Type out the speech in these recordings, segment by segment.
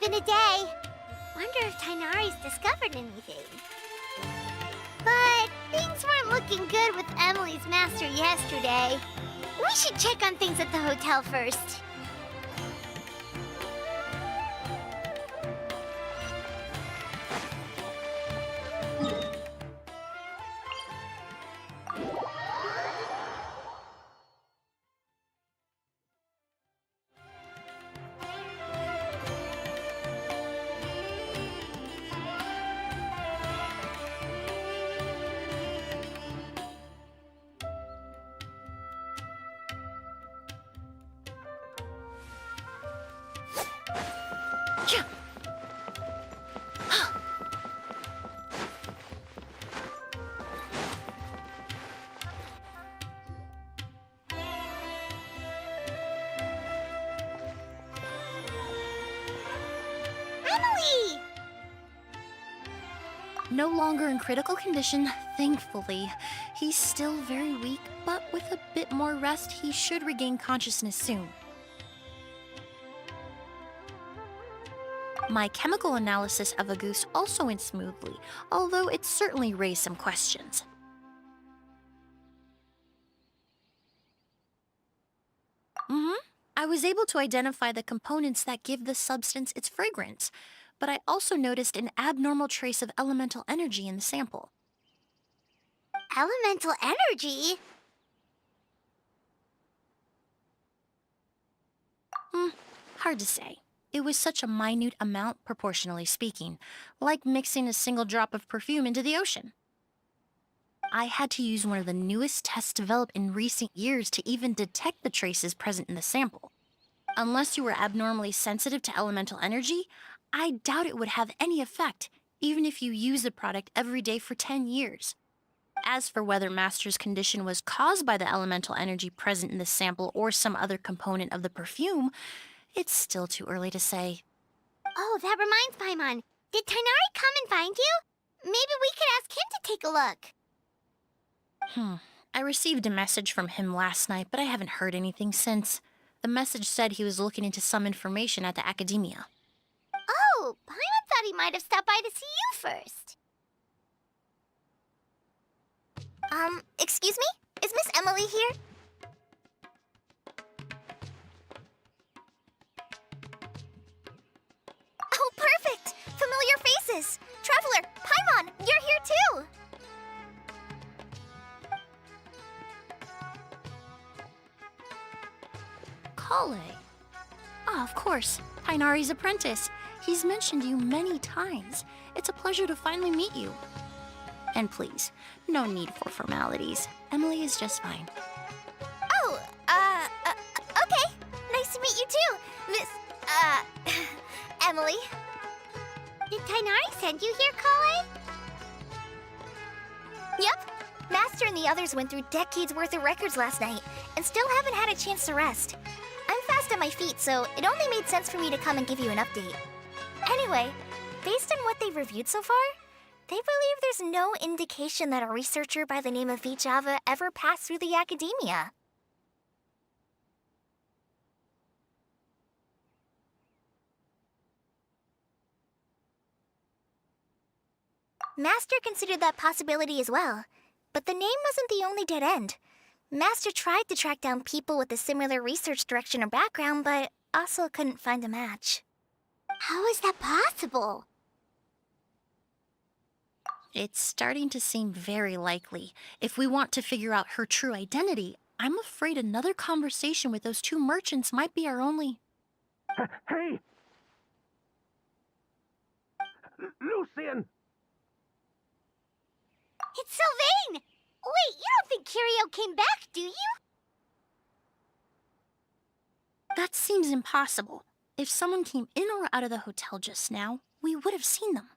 been a day. Wonder if Tainari's discovered anything. But things weren't looking good with Emily's master yesterday. We should check on things at the hotel first. Emily! No longer in critical condition, thankfully. He's still very weak, but with a bit more rest, he should regain consciousness soon. My chemical analysis of a goose also went smoothly, although it certainly raised some questions. I was able to identify the components that give the substance its fragrance, but I also noticed an abnormal trace of elemental energy in the sample. Elemental energy? Hard to say. It was such a minute amount, proportionally speaking, like mixing a single drop of perfume into the ocean. I had to use one of the newest tests developed in recent years to even detect the traces present in the sample. Unless you were abnormally sensitive to elemental energy, I doubt it would have any effect, even if you use the product every day for 10 years. As for whether Master's condition was caused by the elemental energy present in the sample or some other component of the perfume, it's still too early to say. Oh, that reminds Paimon. Did Tainari come and find you? Maybe we could ask him to take a look. I received a message from him last night, but I haven't heard anything since. The message said he was looking into some information at the academia. Oh, Paimon thought he might have stopped by to see you first. Excuse me? Is Miss Emily here? Oh, perfect! Familiar faces! Traveler, Paimon, you're here too! Kale. Ah, of course. Tainari's apprentice. He's mentioned you many times. It's a pleasure to finally meet you. And please, no need for formalities. Emily is just fine. Oh, okay. Nice to meet you too, Miss, Emily. Did Tainari send you here, Kale? Yep. Master and the others went through decades worth of records last night and still haven't had a chance to rest. I'm fast on my feet, so it only made sense for me to come and give you an update. Anyway, based on what they've reviewed so far, they believe there's no indication that a researcher by the name of Vijava ever passed through the academia. Master considered that possibility as well, but the name wasn't the only dead end. Master tried to track down people with a similar research direction or background, but also couldn't find a match. How is that possible? It's starting to seem very likely. If we want to figure out her true identity, I'm afraid another conversation with those two merchants might be our only... Hey! Lucian! It's Sylvain! Wait, you don't think Curio came back, do you? That seems impossible. If someone came in or out of the hotel just now, we would have seen them.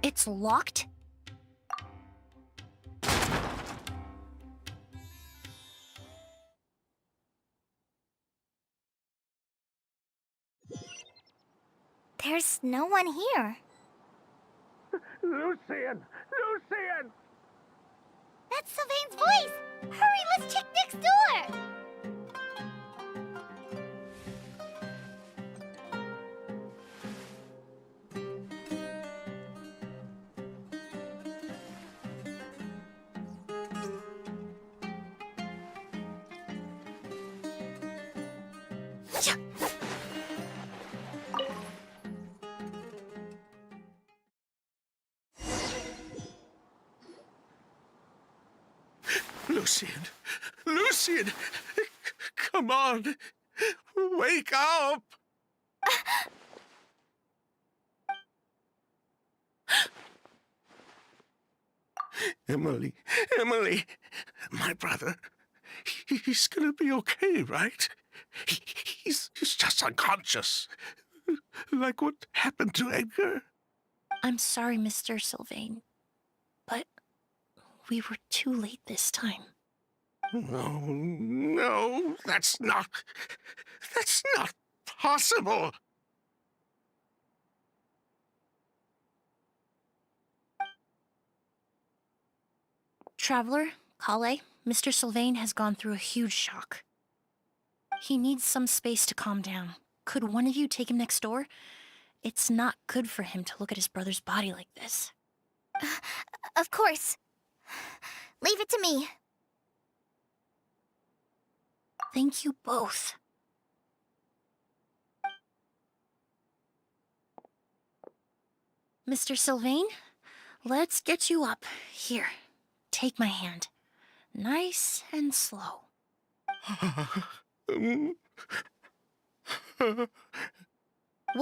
It's locked? There's no one here. Lucian! Lucian! That's Sylvain's voice! Hurry, let's check next door! Lucian! Lucian! Come on! Wake up! Emily, Emily, my brother, he's gonna be okay, right? He's just unconscious. Like what happened to Edgar. I'm sorry, Mr. Sylvain, but we were too late this time. No, no, that's not possible. Traveler, Kale, Mr. Sylvain has gone through a huge shock. He needs some space to calm down. Could one of you take him next door? It's not good for him to look at his brother's body like this. Of course. Leave it to me. Thank you both. Mr. Sylvain, let's get you up. Here, take my hand. Nice and slow. We'll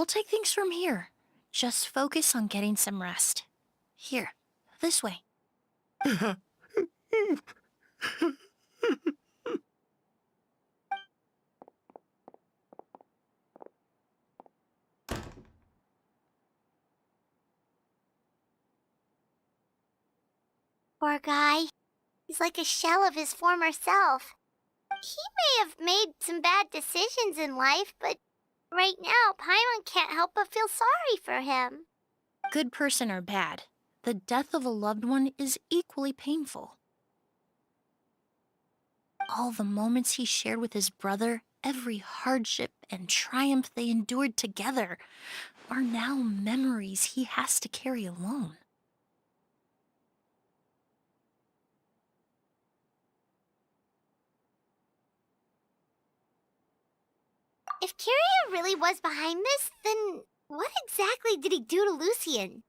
take things from here. Just focus on getting some rest. Here, this way. Poor guy. He's like a shell of his former self. He may have made some bad decisions in life, but right now, Paimon can't help but feel sorry for him. Good person or bad, the death of a loved one is equally painful. All the moments he shared with his brother, every hardship and triumph they endured together, are now memories he has to carry alone. If Kiria really was behind this, then what exactly did he do to Lucian?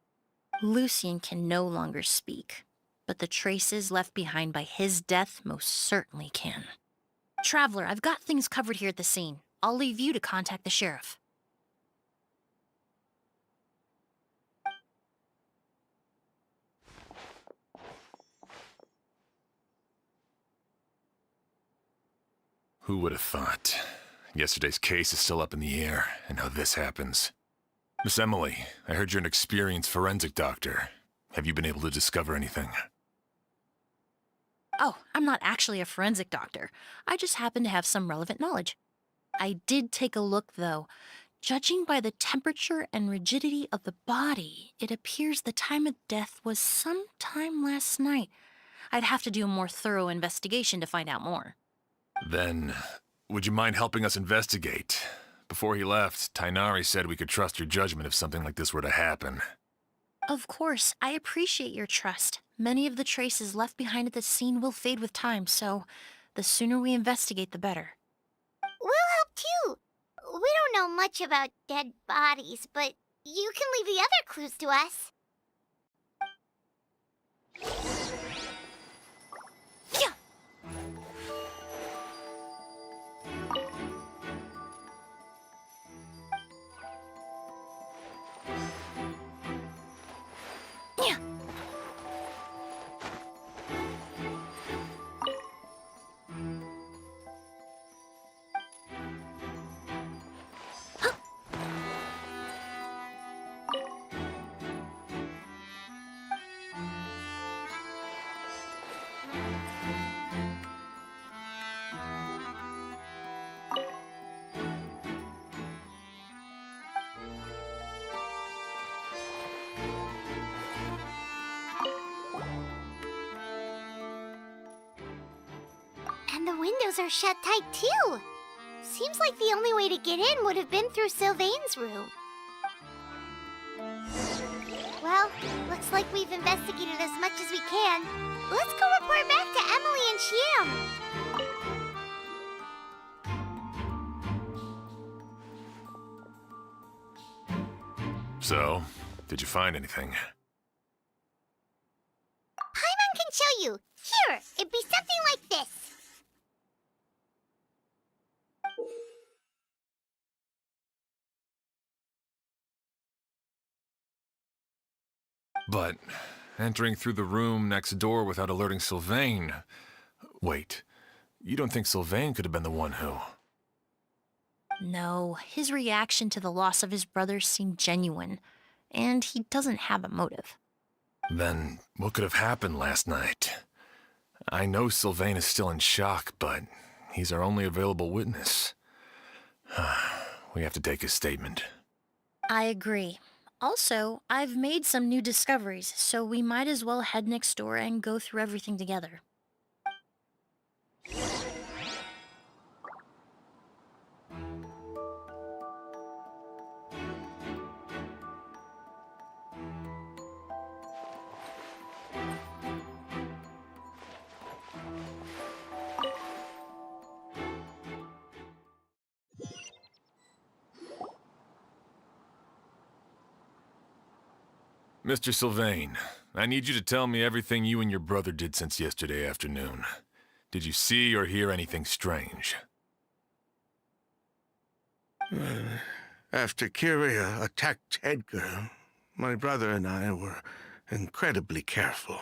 Lucian can no longer speak, but the traces left behind by his death most certainly can. Traveler, I've got things covered here at the scene. I'll leave you to contact the sheriff. Who would have thought? Yesterday's case is still up in the air, and now this happens. Miss Emily, I heard you're an experienced forensic doctor. Have you been able to discover anything? Oh, I'm not actually a forensic doctor. I just happen to have some relevant knowledge. I did take a look, though. Judging by the temperature and rigidity of the body, it appears the time of death was sometime last night. I'd have to do a more thorough investigation to find out more. Then, would you mind helping us investigate? Before he left, Tainari said we could trust your judgment if something like this were to happen. Of course, I appreciate your trust. Many of the traces left behind at the scene will fade with time, so the sooner we investigate, the better. We'll help too. We don't know much about dead bodies, but you can leave the other clues to us. Yeah. Yeah. windows are shut tight too. Seems like the only way to get in would have been through Sylvain's room. Well, looks like we've investigated as much as we can. Let's go report back to Emily and Chiam. So, did you find anything? Paimon can show you. Here, it'd be something like this. But entering through the room next door without alerting Sylvain... Wait, you don't think Sylvain could have been the one who... No, his reaction to the loss of his brother seemed genuine, and he doesn't have a motive. Then what could have happened last night? I know Sylvain is still in shock, but he's our only available witness. We have to take his statement. I agree. Also, I've made some new discoveries, so we might as well head next door and go through everything together. Mr. Sylvain, I need you to tell me everything you and your brother did since yesterday afternoon. Did you see or hear anything strange? After Kyria attacked Edgar, my brother and I were incredibly careful.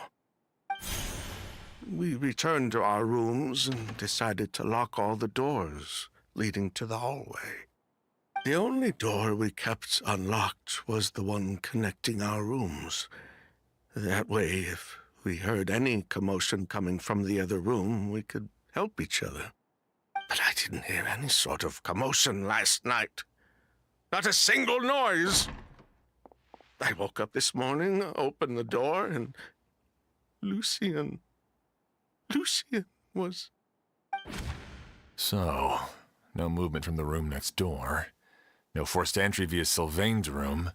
We returned to our rooms and decided to lock all the doors leading to the hallway. The only door we kept unlocked was the one connecting our rooms. That way, if we heard any commotion coming from the other room, we could help each other. But I didn't hear any sort of commotion last night. Not a single noise. I woke up this morning, opened the door, and Lucian was... So, no movement from the room next door. No forced entry via Sylvain's room.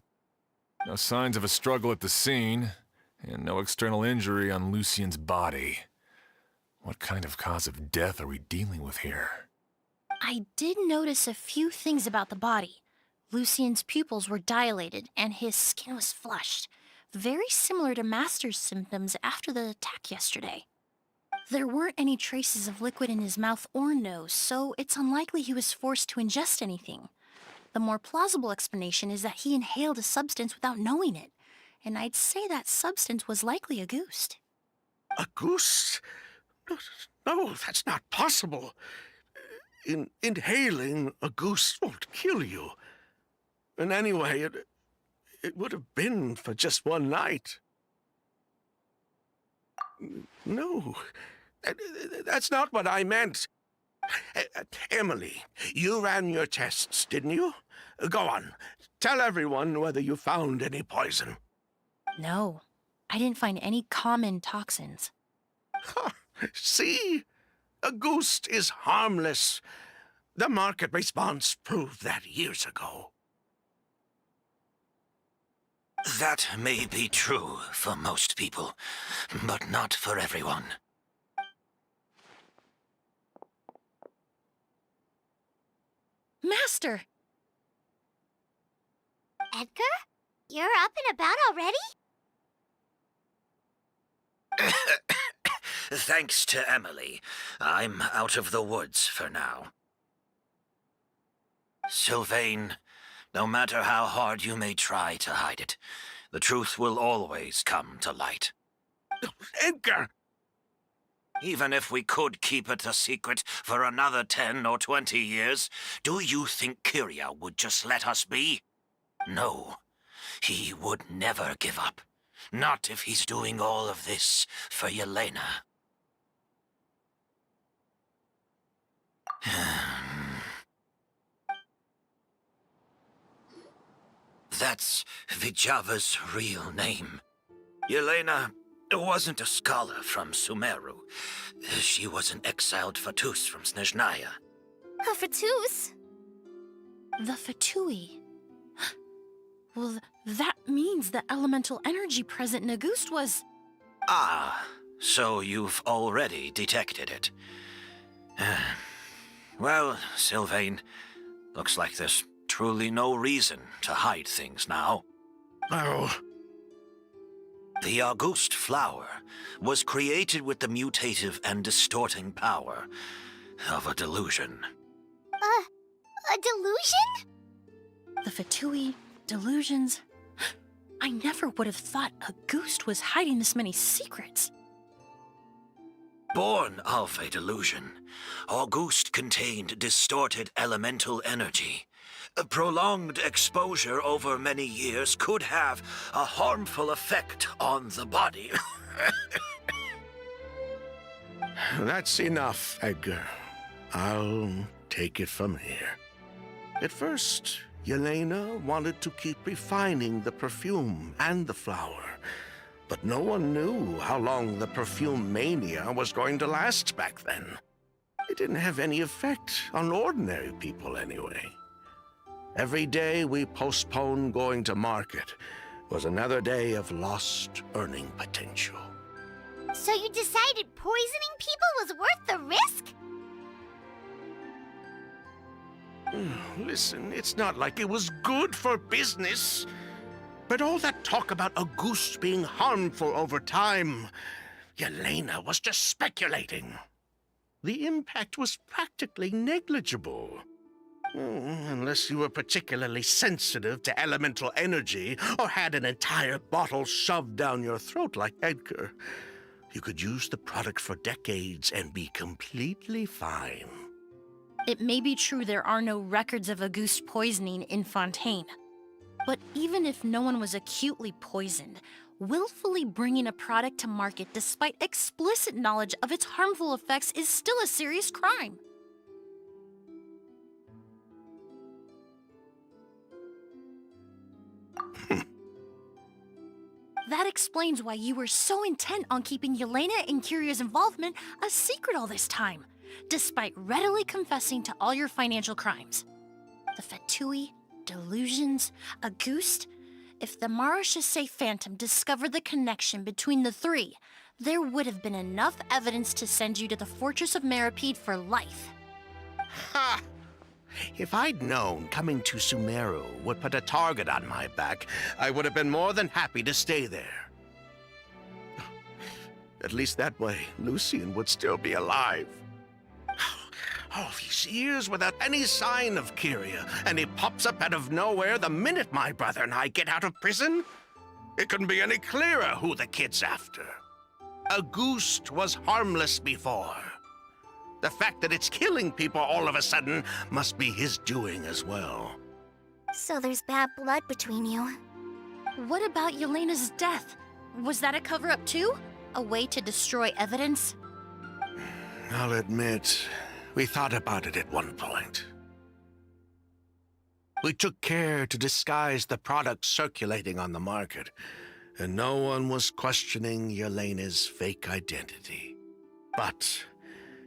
No signs of a struggle at the scene. And no external injury on Lucian's body. What kind of cause of death are we dealing with here? I did notice a few things about the body. Lucian's pupils were dilated, and his skin was flushed, very similar to Master's symptoms after the attack yesterday. There weren't any traces of liquid in his mouth or nose, so it's unlikely he was forced to ingest anything. The more plausible explanation is that he inhaled a substance without knowing it, and I'd say that substance was likely a ghost. A goose? No, that's not possible. Inhaling a goose won't kill you. And anyway, it would have been for just one night. No, that's not what I meant. Emily, you ran your tests, didn't you? Go on, tell everyone whether you found any poison. No, I didn't find any common toxins. See? A ghost is harmless. The market response proved that years ago. That may be true for most people, but not for everyone. Master! Edgar? You're up and about already? Thanks to Emily, I'm out of the woods for now. Sylvain, no matter how hard you may try to hide it, the truth will always come to light. Edgar! Even if we could keep it a secret for another 10 or 20 years, do you think Kyria would just let us be? No, he would never give up. Not if he's doing all of this for Yelena. That's Vijava's real name. Yelena, wasn't a scholar from Sumeru. She was an exiled Fatus from Snezhnaya. A Fatus? The Fatui. Well, that means the elemental energy present in Auguste was... Ah, so you've already detected it. Well, Sylvain, looks like there's truly no reason to hide things now. Oh, The Auguste flower was created with the mutative and distorting power of a delusion. A delusion? The Fatui, delusions... I never would have thought Auguste was hiding this many secrets. Born of a delusion, Auguste contained distorted elemental energy. A prolonged exposure over many years could have a harmful effect on the body. that's enough, Edgar. I'll take it from here. At first, Yelena wanted to keep refining the perfume and the flower, but no one knew how long the perfume mania was going to last back then. It didn't have any effect on ordinary people anyway. Every day we postponed going to market was another day of lost earning potential. So you decided poisoning people was worth the risk? Listen, it's not like it was good for business. But all that talk about Auguste being harmful over time, Yelena was just speculating. The impact was practically negligible. Unless you were particularly sensitive to elemental energy or had an entire bottle shoved down your throat like Edgar. You could use the product for decades and be completely fine. It may be true there are no records of Auguste poisoning in Fontaine. But even if no one was acutely poisoned, willfully bringing a product to market despite explicit knowledge of its harmful effects is still a serious crime. That explains why you were so intent on keeping Yelena and Kiria's involvement a secret all this time, despite readily confessing to all your financial crimes. The Fatui, delusions, Auguste. If the Marechaussee Phantom discovered the connection between the three, there would have been enough evidence to send you to the Fortress of Meripede for life. Ha! If I'd known coming to Sumeru would put a target on my back, I would have been more than happy to stay there. At least that way, Lucien would still be alive. All these years without any sign of Kyria, and he pops up out of nowhere the minute my brother and I get out of prison? It couldn't be any clearer who the kid's after. Auguste was harmless before. The fact that it's killing people all of a sudden must be his doing as well. So there's bad blood between you. What about Yelena's death? Was that a cover-up too? A way to destroy evidence? I'll admit, we thought about it at one point. We took care to disguise the product circulating on the market, and no one was questioning Yelena's fake identity. But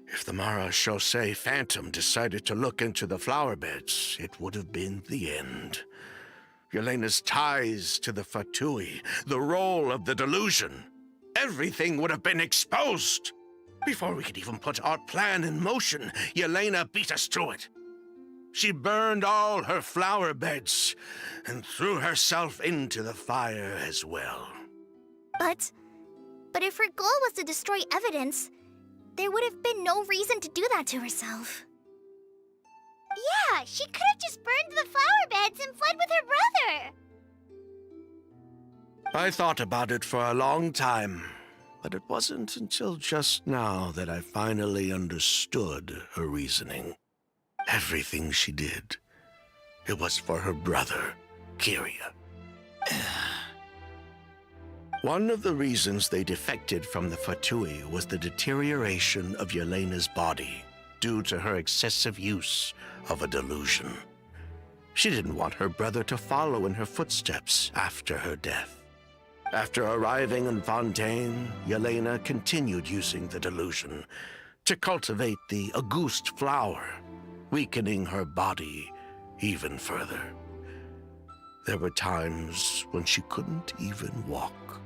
if the Marechaussee Phantom decided to look into the flower beds, it would have been the end. Yelena's ties to the Fatui, the role of the delusion, everything would have been exposed. Before we could even put our plan in motion, Yelena beat us to it. She burned all her flower beds and threw herself into the fire as well. But if her goal was to destroy evidence, there would have been no reason to do that to herself. Yeah, she could have just burned the flower beds and fled with her brother. I thought about it for a long time, but it wasn't until just now that I finally understood her reasoning. Everything she did, it was for her brother, Kyria. One of the reasons they defected from the Fatui was the deterioration of Yelena's body due to her excessive use of a delusion. She didn't want her brother to follow in her footsteps after her death. After arriving in Fontaine, Yelena continued using the delusion to cultivate the Auguste flower, weakening her body even further. There were times when she couldn't even walk.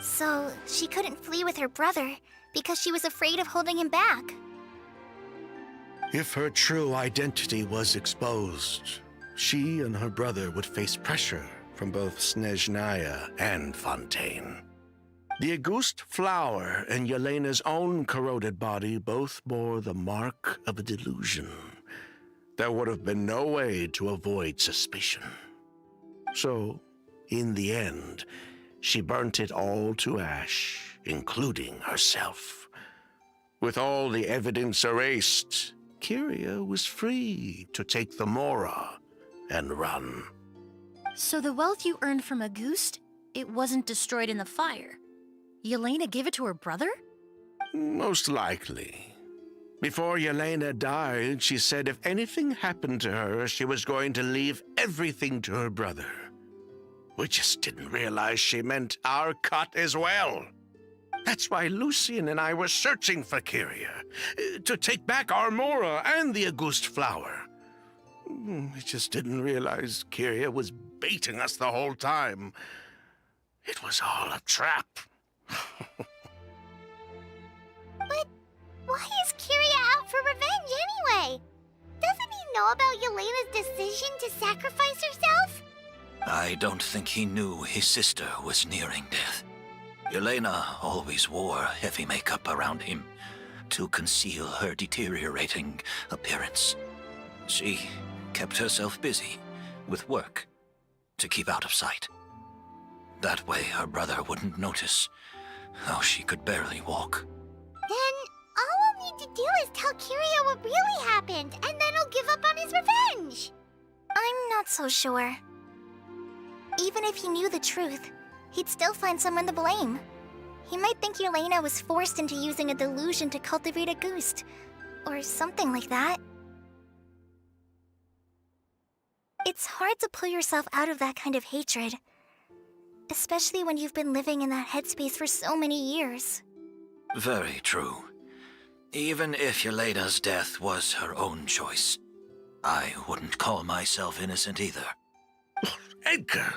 So she couldn't flee with her brother because she was afraid of holding him back. If her true identity was exposed, she and her brother would face pressure from both Snezhnaya and Fontaine. The Auguste flower and Yelena's own corroded body both bore the mark of a delusion. There would have been no way to avoid suspicion. So, in the end, she burnt it all to ash, including herself. With all the evidence erased, Kyria was free to take the Mora and run. So the wealth you earned from Auguste, it wasn't destroyed in the fire. Yelena gave it to her brother? Most likely. Before Yelena died, she said if anything happened to her, she was going to leave everything to her brother. We just didn't realize she meant our cut as well. That's why Lucien and I were searching for Kyria, to take back our Mora and the Auguste flower. We just didn't realize Kyria was baiting us the whole time. It was all a trap. But why is Kyria out for revenge anyway? Doesn't he know about Yelena's decision to sacrifice herself? I don't think he knew his sister was nearing death. Yelena always wore heavy makeup around him to conceal her deteriorating appearance. She kept herself busy with work to keep out of sight. That way her brother wouldn't notice how she could barely walk. Then all we'll need to do is tell Kyria what really happened, and then he'll give up on his revenge. I'm not so sure. Even if he knew the truth, he'd still find someone to blame. He might think Yelena was forced into using a delusion to cultivate a Auguste, or something like that. It's hard to pull yourself out of that kind of hatred, especially when you've been living in that headspace for so many years. Very true. Even if Yelena's death was her own choice, I wouldn't call myself innocent either. Edgar,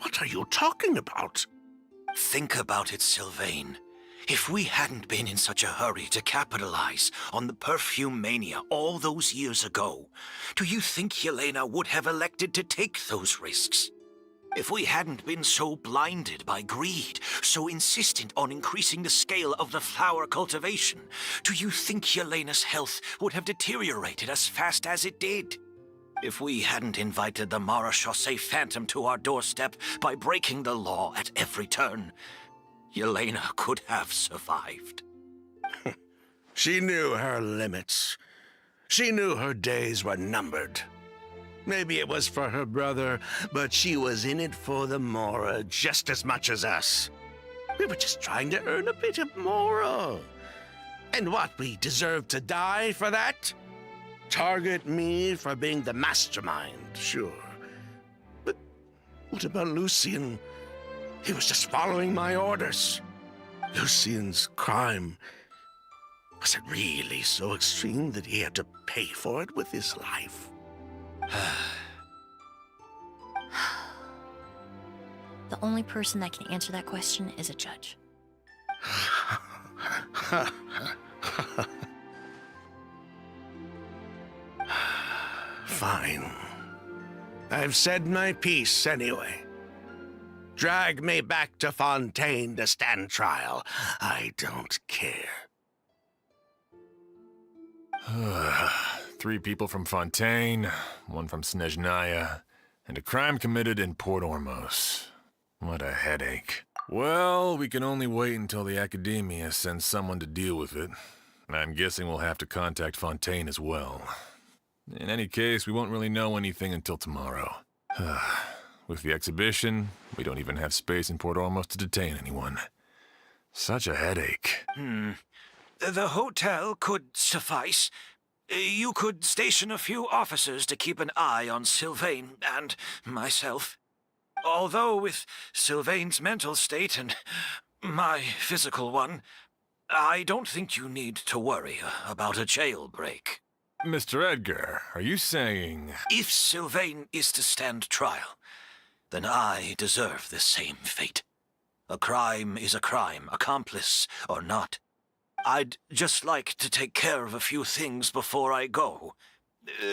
what are you talking about? Think about it, Sylvain. If we hadn't been in such a hurry to capitalize on the perfume mania all those years ago, do you think Yelena would have elected to take those risks? If we hadn't been so blinded by greed, so insistent on increasing the scale of the flower cultivation, do you think Yelena's health would have deteriorated as fast as it did? If we hadn't invited the Marechaussee Phantom to our doorstep by breaking the law at every turn, Yelena could have survived. She knew her limits. She knew her days were numbered. Maybe it was for her brother, but she was in it for the Mora just as much as us. We were just trying to earn a bit of Mora. And what, we deserve to die for that? Target me for being the mastermind, sure. But what about Lucien? He was just following my orders. Lucien's crime, was it really so extreme that he had to pay for it with his life? The only person that can answer that question is a judge. Fine. I've said my piece anyway. Drag me back to Fontaine to stand trial. I don't care. 3 people from Fontaine, 1 from Snezhnaya, and a crime committed in Port Ormos. What a headache. Well, we can only wait until the Academia sends someone to deal with it. I'm guessing we'll have to contact Fontaine as well. In any case, we won't really know anything until tomorrow. With the exhibition, we don't even have space in Port Ormos to detain anyone. Such a headache. The hotel could suffice. You could station a few officers to keep an eye on Sylvain and myself. Although with Sylvain's mental state and my physical one, I don't think you need to worry about a jailbreak. Mr. Edgar, are you saying... If Sylvain is to stand trial, then I deserve the same fate. A crime is a crime, accomplice or not. I'd just like to take care of a few things before I go.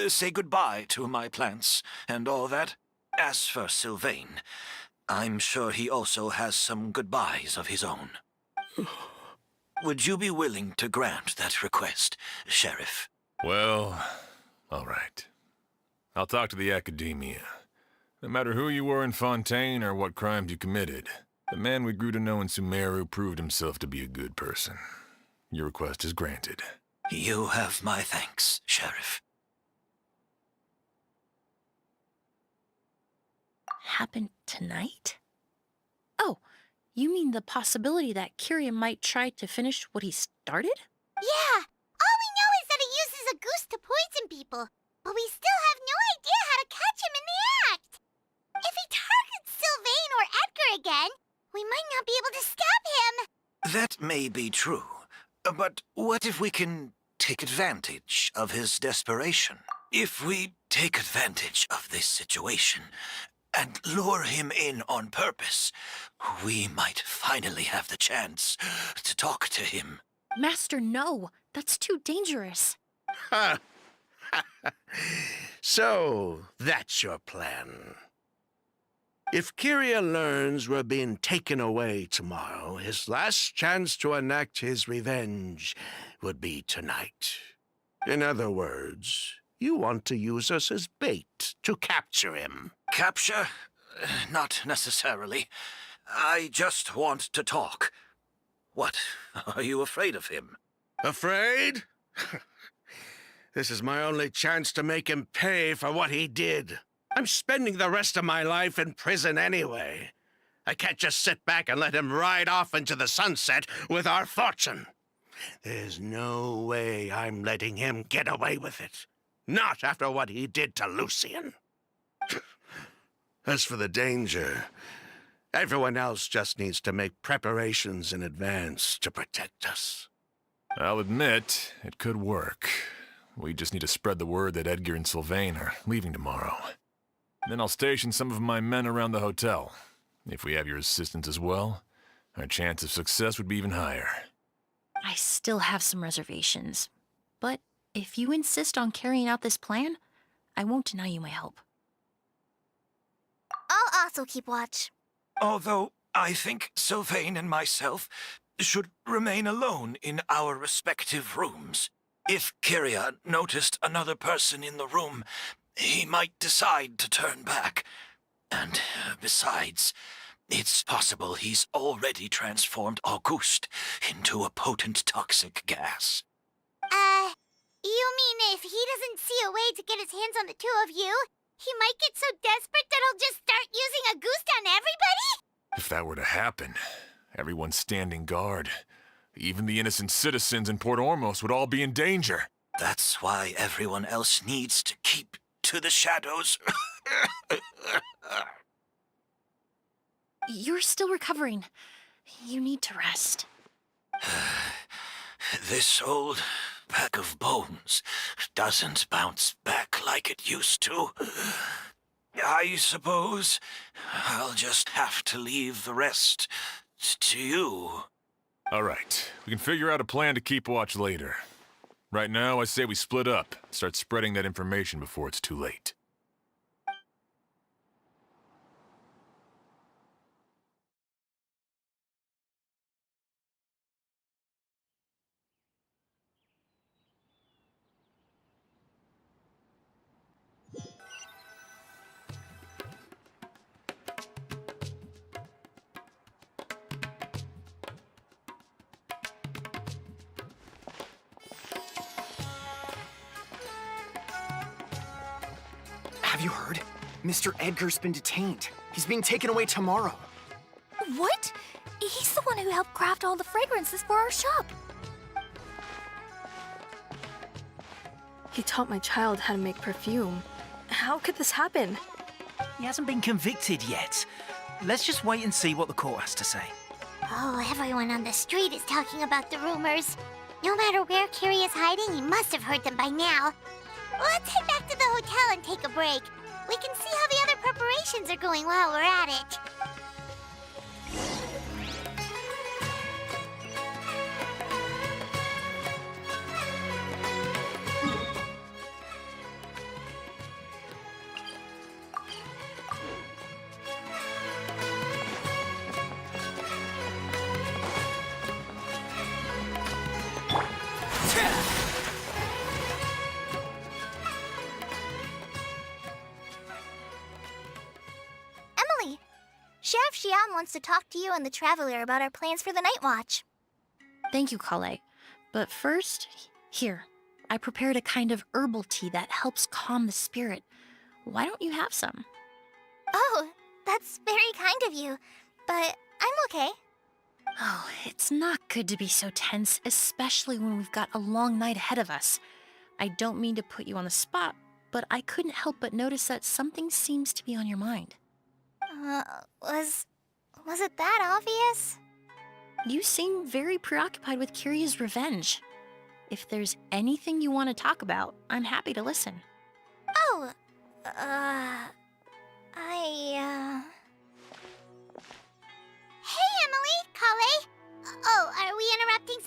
Say goodbye to my plants and all that. As for Sylvain, I'm sure he also has some goodbyes of his own. Would you be willing to grant that request, Sheriff? Well, all right. I'll talk to the Academia. No matter who you were in Fontaine or what crimes you committed, the man we grew to know in Sumeru proved himself to be a good person. Your request is granted. You have my thanks, Sheriff. Happened tonight? Oh, you mean the possibility that Kiria might try to finish what he started? Yeah, all we know is that he uses a goose to poison people, but we still have no idea how to catch him in the act. If he targets Sylvain or Edgar again, we might not be able to stop him. That may be true, but what if we can take advantage of his desperation? If we take advantage of this situation and lure him in on purpose, we might finally have the chance to talk to him. Master, no. That's too dangerous. Ha! So, that's your plan. If Kiria learns we're being taken away tomorrow, his last chance to enact his revenge would be tonight. In other words, you want to use us as bait to capture him. Capture? Not necessarily. I just want to talk. What? Are you afraid of him? Afraid? This is my only chance to make him pay for what he did. I'm spending the rest of my life in prison anyway. I can't just sit back and let him ride off into the sunset with our fortune. There's no way I'm letting him get away with it. Not after what he did to Lucian. As for the danger, everyone else just needs to make preparations in advance to protect us. I'll admit, it could work. We just need to spread the word that Edgar and Sylvain are leaving tomorrow. Then I'll station some of my men around the hotel. If we have your assistance as well, our chance of success would be even higher. I still have some reservations. But if you insist on carrying out this plan, I won't deny you my help. I'll also keep watch. Although I think Sylvain and myself should remain alone in our respective rooms. If Kiria noticed another person in the room, he might decide to turn back. And besides, it's possible he's already transformed Auguste into a potent toxic gas. You mean if he doesn't see a way to get his hands on the two of you, he might get so desperate that he'll just start using a goose on everybody? If that were to happen, everyone's standing guard. Even the innocent citizens in Port Ormos would all be in danger. That's why everyone else needs to keep to the shadows. You're still recovering. You need to rest. This old pack of bones doesn't bounce back like it used to. I suppose I'll just have to leave the rest to you. All right, we can figure out a plan to keep watch later. Right now, I say we split up, start spreading that information before it's too late. Have you heard? Mr. Edgar's been detained. He's being taken away tomorrow. What? He's the one who helped craft all the fragrances for our shop. He taught my child how to make perfume. How could this happen? He hasn't been convicted yet. Let's just wait and see what the court has to say. Oh, everyone on the street is talking about the rumors. No matter where Kiri is hiding, he must have heard them by now. Let's head back to the hotel and take a break. We can see how the other preparations are going while we're at it. Emily, Sheriff Xian wants to talk to you and the Traveler about our plans for the Night Watch. Thank you, Kale. But first, here, I prepared a kind of herbal tea that helps calm the spirit. Why don't you have some? Oh, that's very kind of you, but I'm okay. Oh, it's not good to be so tense, especially when we've got a long night ahead of us. I don't mean to put you on the spot, but I couldn't help but notice that something seems to be on your mind. Was it that obvious? You seem very preoccupied with Kiria's revenge. If there's anything you want to talk about, I'm happy to listen. Oh, Hey, Emily, Kale. Oh, are we interrupting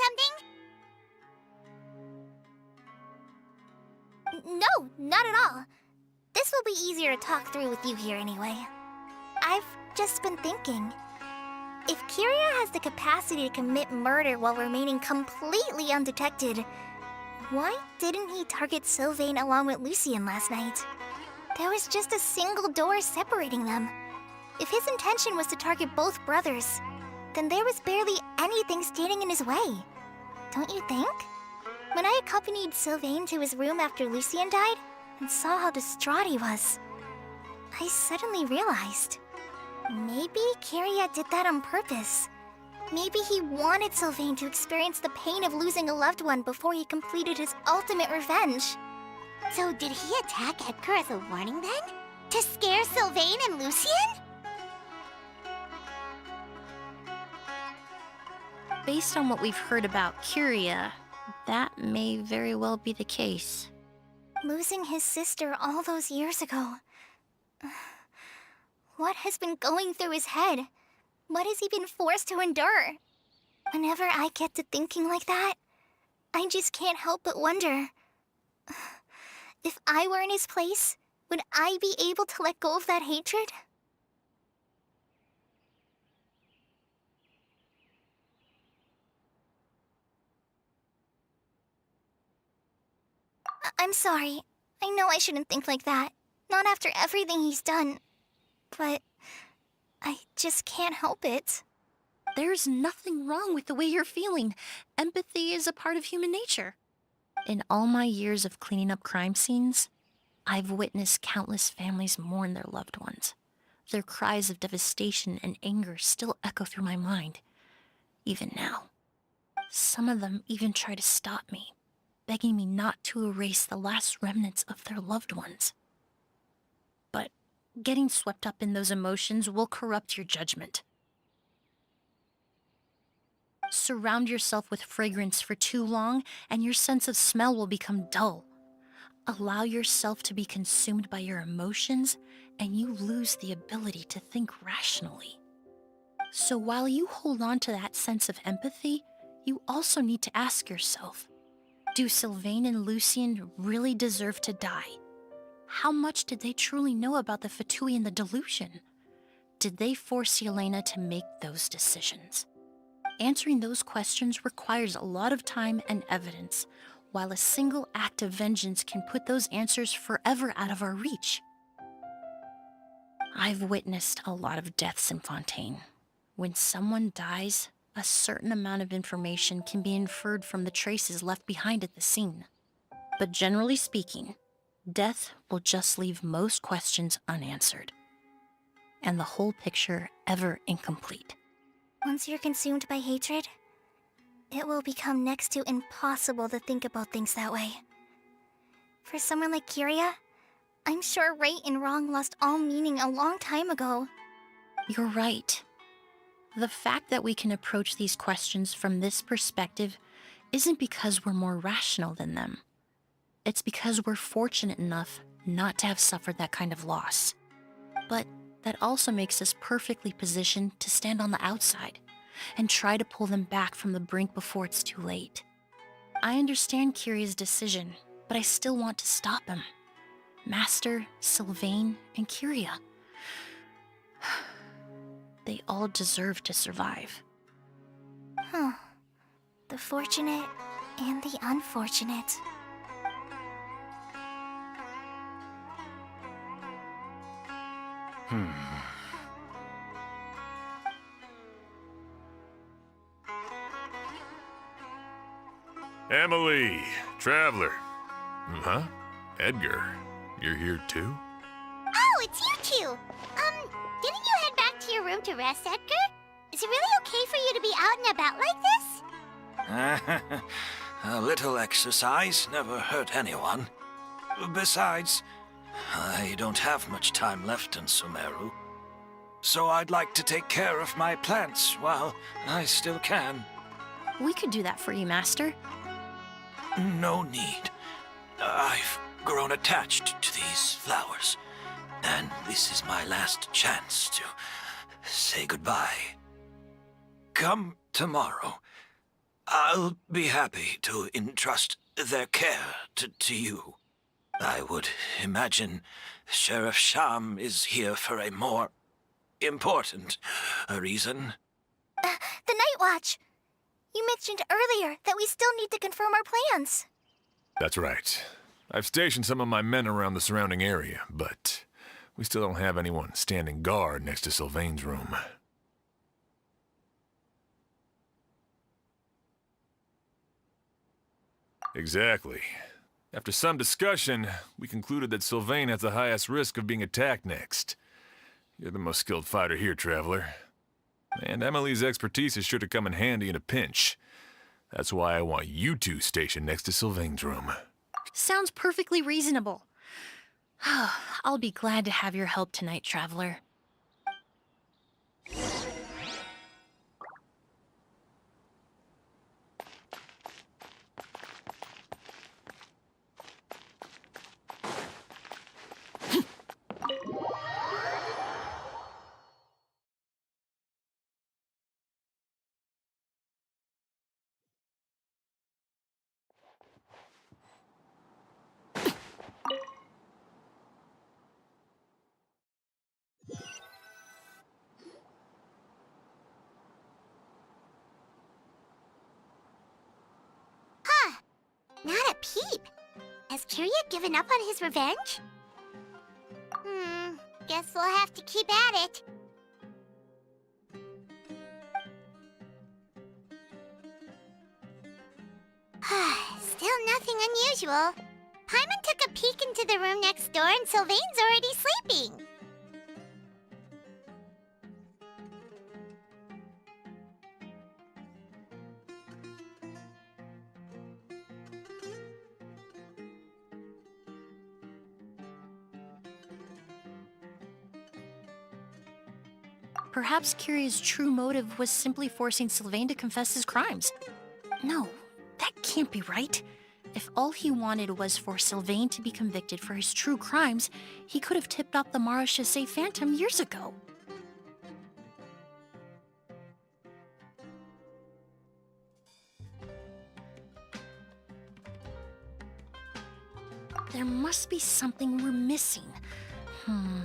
something? No, not at all. This will be easier to talk through with you here anyway. I've just been thinking. If Kiria has the capacity to commit murder while remaining completely undetected, why didn't he target Sylvain along with Lucien last night? There was just a single door separating them. If his intention was to target both brothers, then there was barely anything standing in his way. Don't you think? When I accompanied Sylvain to his room after Lucien died and saw how distraught he was, I suddenly realized maybe Kiria did that on purpose. Maybe he wanted Sylvain to experience the pain of losing a loved one before he completed his ultimate revenge. So did he attack Edgar as a warning then? To scare Sylvain and Lucien? Based on what we've heard about Kiria, that may very well be the case. Losing his sister all those years ago. What has been going through his head? What has he been forced to endure? Whenever I get to thinking like that, I just can't help but wonder. If I were in his place, would I be able to let go of that hatred? I'm sorry. I know I shouldn't think like that. Not after everything he's done. But I just can't help it. There's nothing wrong with the way you're feeling. Empathy is a part of human nature. In all my years of cleaning up crime scenes, I've witnessed countless families mourn their loved ones. Their cries of devastation and anger still echo through my mind, even now. Some of them even try to stop me, begging me not to erase the last remnants of their loved ones. But getting swept up in those emotions will corrupt your judgment. Surround yourself with fragrance for too long, and your sense of smell will become dull. Allow yourself to be consumed by your emotions, and you lose the ability to think rationally. So while you hold on to that sense of empathy, you also need to ask yourself, do Sylvain and Lucien really deserve to die? How much did they truly know about the Fatui and the delusion? Did they force Yelena to make those decisions? Answering those questions requires a lot of time and evidence, while a single act of vengeance can put those answers forever out of our reach. I've witnessed a lot of deaths in Fontaine. When someone dies, a certain amount of information can be inferred from the traces left behind at the scene. But generally speaking, death will just leave most questions unanswered, and the whole picture ever incomplete. Once you're consumed by hatred, it will become next to impossible to think about things that way. For someone like Kiria, I'm sure right and wrong lost all meaning a long time ago. You're right. The fact that we can approach these questions from this perspective isn't because we're more rational than them. It's because we're fortunate enough not to have suffered that kind of loss. But that also makes us perfectly positioned to stand on the outside and try to pull them back from the brink before it's too late. I understand Kiria's decision, but I still want to stop him. Master, Sylvain, and Kiria. They all deserve to survive. Huh. The fortunate and the unfortunate. Emily, Traveler. Huh? Edgar, you're here too? Oh, it's you two! Didn't you head back to your room to rest, Edgar? Is it really okay for you to be out and about like this? A little exercise never hurt anyone. Besides, I don't have much time left in Sumeru. So I'd like to take care of my plants while I still can. We could do that for you, Master. No need. I've grown attached to these flowers, and this is my last chance to say goodbye. Come tomorrow. I'll be happy to entrust their care to you. I would imagine Sheriff Sham is here for a more important reason. The Night Watch! You mentioned earlier that we still need to confirm our plans. That's right. I've stationed some of my men around the surrounding area, but we still don't have anyone standing guard next to Sylvain's room. Exactly. After some discussion, we concluded that Sylvain has the highest risk of being attacked next. You're the most skilled fighter here, Traveler. And Emily's expertise is sure to come in handy in a pinch. That's why I want you two stationed next to Sylvain's room. Sounds perfectly reasonable. I'll be glad to have your help tonight, Traveler. Not a peep. Has Kiria given up on his revenge? Guess we'll have to keep at it. Still nothing unusual. Paimon took a peek into the room next door and Sylvain's already sleeping. Perhaps Kiria's true motive was simply forcing Sylvain to confess his crimes. No, that can't be right. If all he wanted was for Sylvain to be convicted for his true crimes, he could have tipped off the Marechaussee Phantom years ago. There must be something we're missing.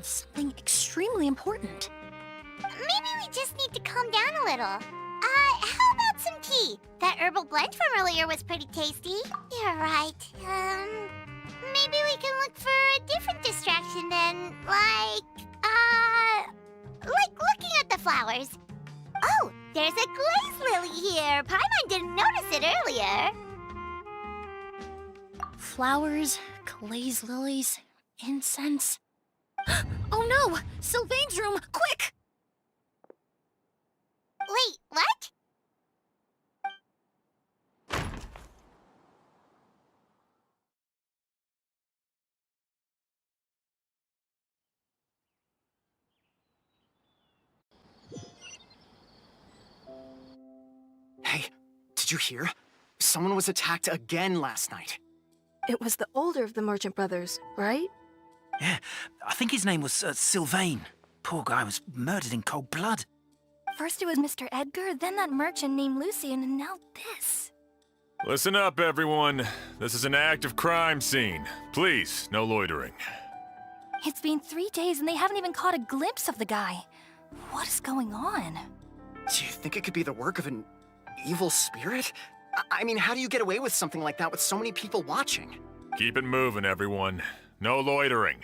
Something extremely important. Maybe we just need to calm down a little. How about some tea? That herbal blend from earlier was pretty tasty. You're right. Maybe we can look for a different distraction then, like looking at the flowers. Oh, there's a glaze lily here. Paimon didn't notice it earlier. Flowers, glaze lilies, incense. Oh no! Sylvain's room! Quick! Wait, what? Did you hear? Someone was attacked again last night. It was the older of the merchant brothers, right? Yeah, I think his name was Sylvain. Poor guy was murdered in cold blood. First it was Mr. Edgar, then that merchant named Lucian, and now this. Listen up, everyone. This is an active crime scene. Please, no loitering. It's been 3 days and they haven't even caught a glimpse of the guy. What is going on? Do you think it could be the work of an evil spirit? I mean, how do you get away with something like that with so many people watching? Keep it moving, everyone. No loitering.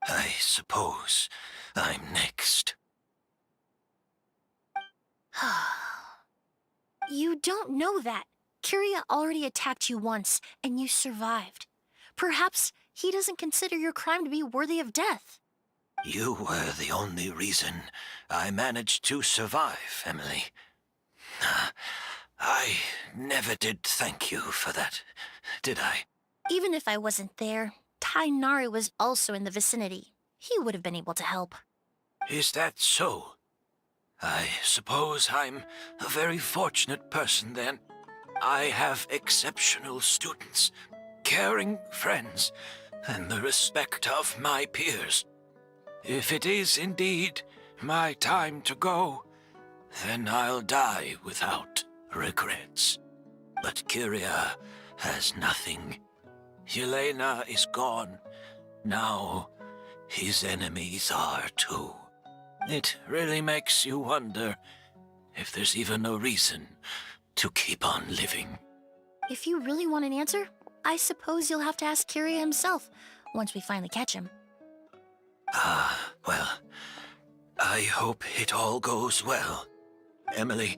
I suppose I'm next. You don't know that. Kyria already attacked you once, and you survived. Perhaps he doesn't consider your crime to be worthy of death. You were the only reason I managed to survive, Emily. I never did thank you for that, did I? Even if I wasn't there, Tainari was also in the vicinity. He would have been able to help. Is that so? I suppose I'm a very fortunate person then. I have exceptional students, caring friends, and the respect of my peers. If it is indeed my time to go, then I'll die without regrets. But Kyria has nothing. Yelena is gone. Now his enemies are too. It really makes you wonder if there's even a reason to keep on living. If you really want an answer, I suppose you'll have to ask Kyria himself once we finally catch him. Well, I hope it all goes well. Emily,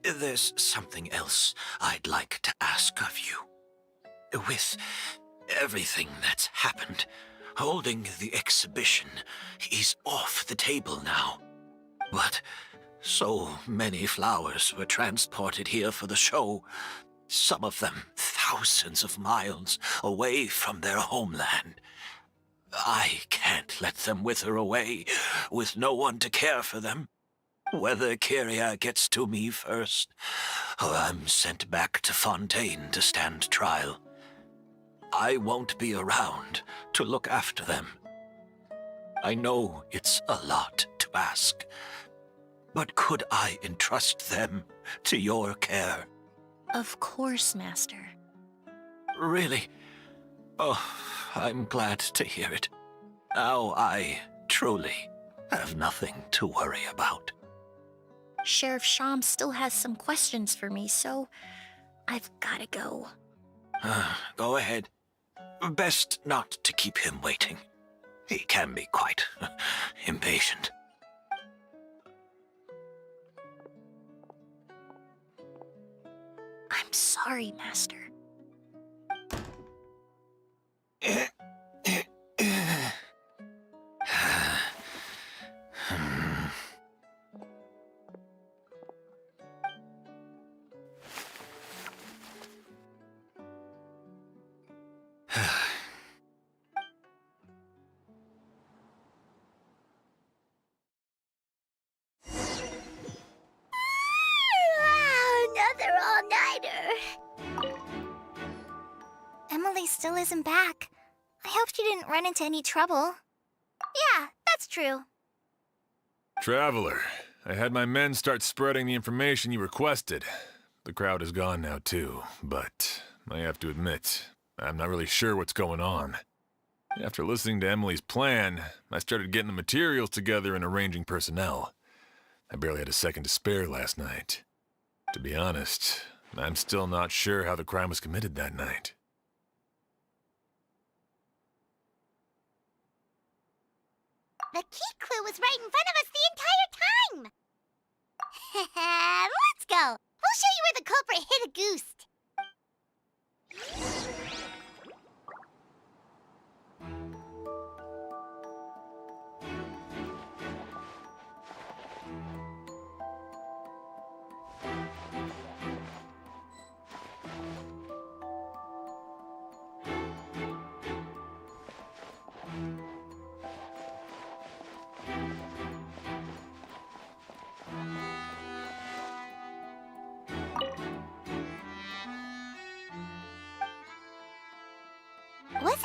there's something else I'd like to ask of you. With everything that's happened, holding the exhibition is off the table now. But so many flowers were transported here for the show, some of them thousands of miles away from their homeland. I can't let them wither away with no one to care for them. Whether Kyria gets to me first, or I'm sent back to Fontaine to stand trial, I won't be around to look after them. I know it's a lot to ask, but could I entrust them to your care? Of course, Master. Really? Oh, I'm glad to hear it. Now I truly have nothing to worry about. Sheriff Sham still has some questions for me, so I've gotta go. Go ahead. Best not to keep him waiting. He can be quite impatient. I'm sorry, Master. Another all-nighter. Emily still isn't back. I hope she didn't run into any trouble. Yeah, that's true. Traveler, I had my men start spreading the information you requested. The crowd is gone now too, but I have to admit, I'm not really sure what's going on. After listening to Emily's plan, I started getting the materials together and arranging personnel. I barely had a second to spare last night. To be honest, I'm still not sure how the crime was committed that night. The key clue was right in front of us the entire time! Let's go! We'll show you where the culprit hid a goose.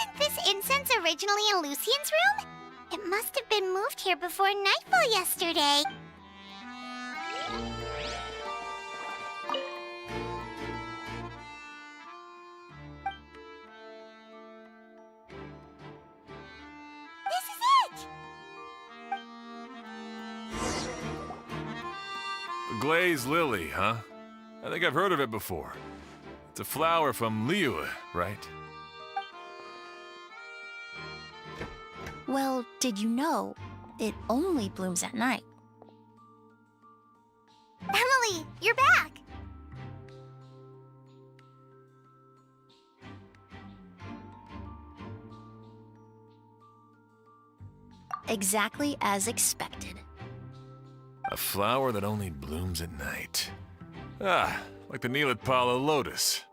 Wasn't this incense originally in Lucien's room? It must have been moved here before nightfall yesterday. This is it! The glazed lily, huh? I think I've heard of it before. It's a flower from Liyue, right? Well, did you know it only blooms at night? Emily, you're back! Exactly as expected. A flower that only blooms at night. Ah, like the Neelatpala lotus.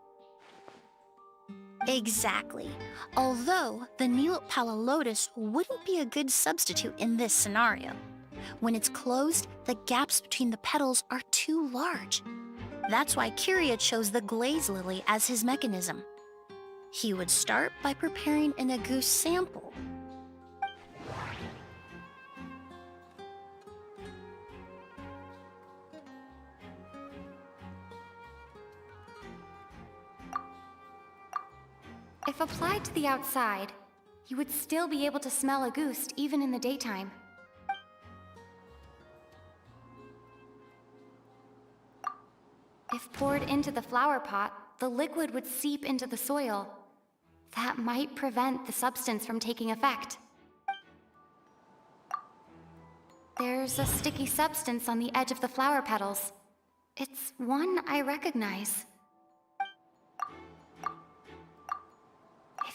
Exactly. Although the Neelatpala lotus wouldn't be a good substitute in this scenario. When it's closed, the gaps between the petals are too large. That's why Kiria chose the glaze lily as his mechanism. He would start by preparing an agouti sample. If applied to the outside, you would still be able to smell a ghost even in the daytime. If poured into the flower pot, the liquid would seep into the soil. That might prevent the substance from taking effect. There's a sticky substance on the edge of the flower petals. It's one I recognize.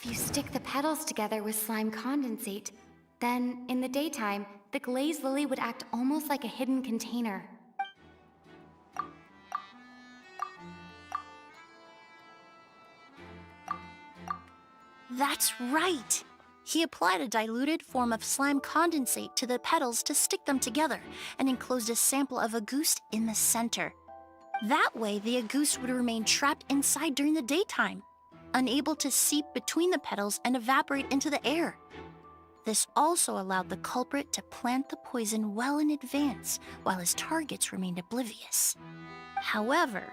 If you stick the petals together with slime condensate, then in the daytime, the glazed lily would act almost like a hidden container. That's right! He applied a diluted form of slime condensate to the petals to stick them together and enclosed a sample of agouti in the center. That way, the agouti would remain trapped inside during the daytime, unable to seep between the petals and evaporate into the air. This also allowed the culprit to plant the poison well in advance while his targets remained oblivious. However,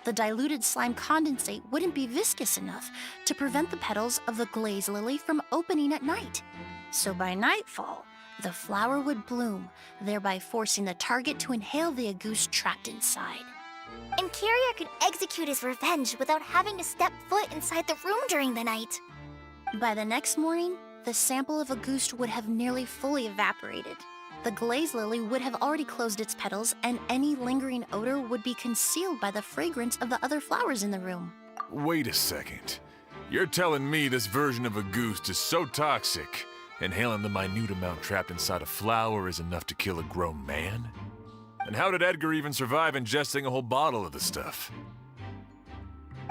the diluted slime condensate wouldn't be viscous enough to prevent the petals of the glaze lily from opening at night. So by nightfall, the flower would bloom, thereby forcing the target to inhale the agouti trapped inside. And Kiria could execute his revenge without having to step foot inside the room during the night. By the next morning, the sample of agouti would have nearly fully evaporated. The glaze lily would have already closed its petals, and any lingering odor would be concealed by the fragrance of the other flowers in the room. Wait a second. You're telling me this version of agouti is so toxic, inhaling the minute amount trapped inside a flower is enough to kill a grown man? And how did Edgar even survive ingesting a whole bottle of the stuff?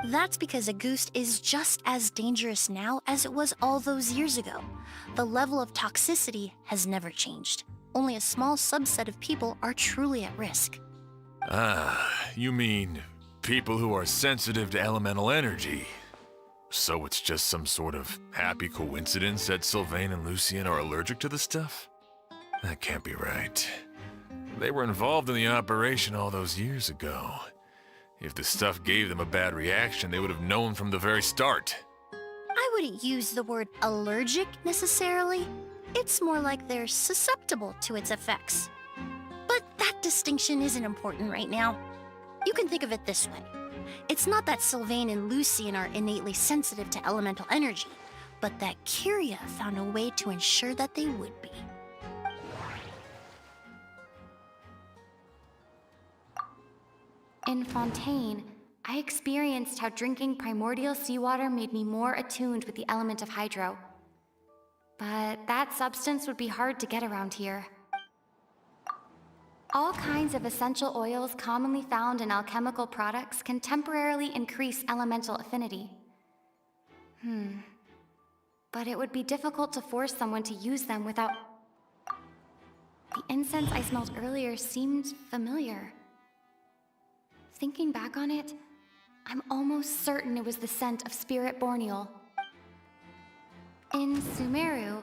That's because agouti is just as dangerous now as it was all those years ago. The level of toxicity has never changed. Only a small subset of people are truly at risk. Ah, you mean people who are sensitive to elemental energy. So it's just some sort of happy coincidence that Sylvain and Lucien are allergic to the stuff? That can't be right. They were involved in the operation all those years ago. If the stuff gave them a bad reaction, they would have known from the very start. I wouldn't use the word allergic necessarily. It's more like they're susceptible to its effects. But that distinction isn't important right now. You can think of it this way. It's not that Sylvain and Lucien are innately sensitive to elemental energy, but that Kiria found a way to ensure that they would be. In Fontaine, I experienced how drinking primordial seawater made me more attuned with the element of hydro. But that substance would be hard to get around here. All kinds of essential oils commonly found in alchemical products can temporarily increase elemental affinity. But it would be difficult to force someone to use them without... The incense I smelled earlier seemed familiar. Thinking back on it, I'm almost certain it was the scent of spirit borneal. In Sumeru,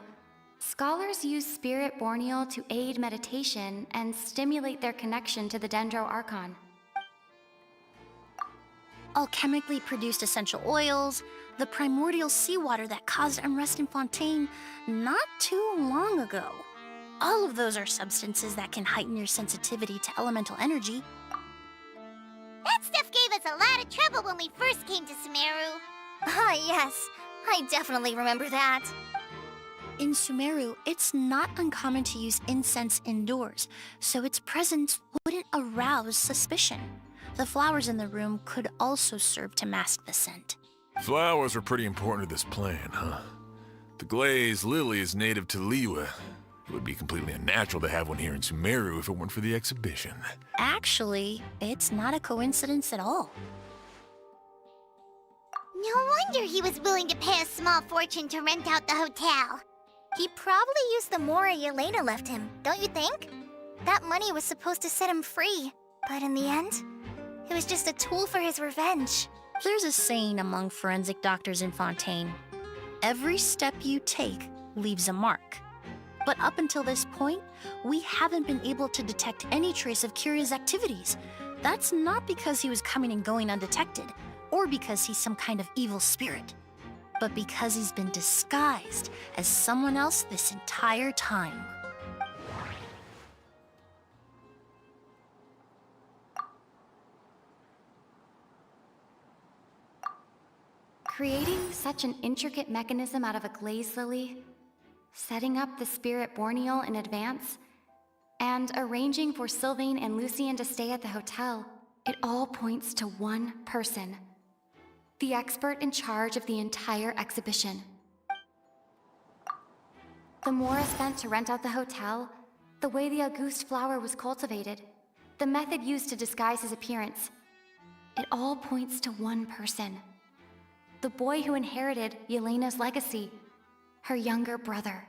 scholars use spirit borneal to aid meditation and stimulate their connection to the Dendro Archon. Alchemically produced essential oils, the primordial seawater that caused unrest in Fontaine not too long ago. All of those are substances that can heighten your sensitivity to elemental energy. That stuff gave us a lot of trouble when we first came to Sumeru. Ah, yes. I definitely remember that. In Sumeru, it's not uncommon to use incense indoors, so its presence wouldn't arouse suspicion. The flowers in the room could also serve to mask the scent. Flowers were pretty important to this plan, huh? The glazed lily is native to Liyue. It would be completely unnatural to have one here in Sumeru if it weren't for the exhibition. Actually, it's not a coincidence at all. No wonder he was willing to pay a small fortune to rent out the hotel. He probably used the mora Yelena left him, don't you think? That money was supposed to set him free, but in the end, it was just a tool for his revenge. There's a saying among forensic doctors in Fontaine: every step you take leaves a mark. But up until this point, we haven't been able to detect any trace of Kiria's activities. That's not because he was coming and going undetected, or because he's some kind of evil spirit, but because he's been disguised as someone else this entire time. Creating such an intricate mechanism out of a glazed lily, setting up the spirit borneal in advance, and arranging for Sylvain and Lucien to stay at the hotel, it all points to one person. The expert in charge of the entire exhibition. The mora spent to rent out the hotel, the way the Auguste flower was cultivated, the method used to disguise his appearance. It all points to one person. The boy who inherited Yelena's legacy, her younger brother.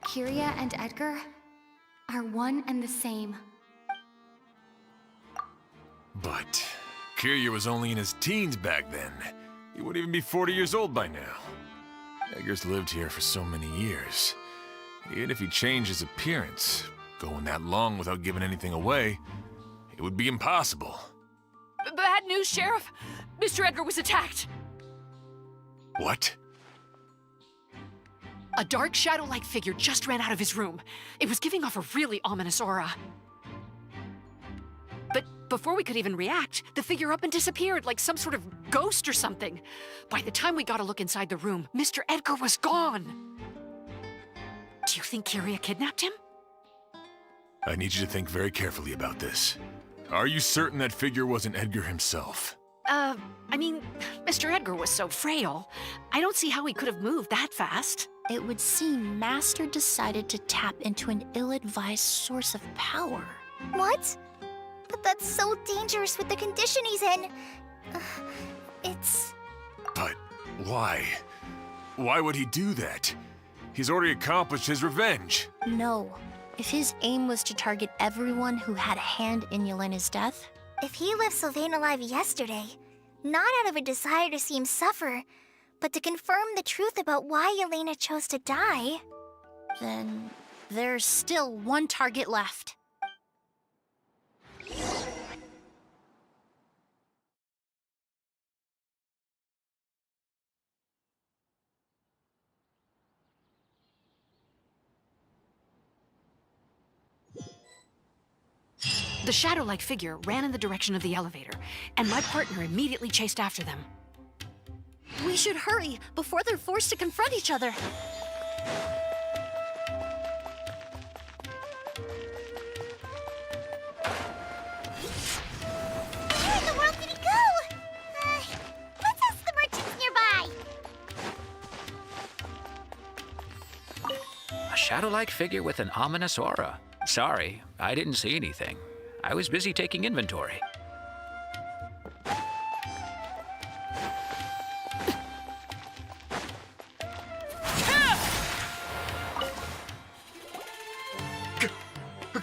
Kiria and Edgar are one and the same. But Kiria was only in his teens back then. He wouldn't even be 40 years old by now. Edgar's lived here for so many years. Even if he changed his appearance, going that long without giving anything away, it would be impossible. Bad news, Sheriff! Mr. Edgar was attacked! What? A dark shadow-like figure just ran out of his room. It was giving off a really ominous aura. But before we could even react, the figure up and disappeared like some sort of ghost or something. By the time we got a look inside the room, Mr. Edgar was gone! Do you think Kiria kidnapped him? I need you to think very carefully about this. Are you certain that figure wasn't Edgar himself? I mean, Mr. Edgar was so frail. I don't see how he could have moved that fast. It would seem Master decided to tap into an ill-advised source of power. What? But that's so dangerous with the condition he's in. It's... But why? Why would he do that? He's already accomplished his revenge. No. If his aim was to target everyone who had a hand in Yelena's death... If he left Sylvain alive yesterday, not out of a desire to see him suffer, but to confirm the truth about why Yelena chose to die... Then there's still one target left. The shadow-like figure ran in the direction of the elevator, and my partner immediately chased after them. We should hurry before they're forced to confront each other. Where in the world did he go? Let's ask the merchants nearby. A shadow-like figure with an ominous aura. Sorry, I didn't see anything. I was busy taking inventory.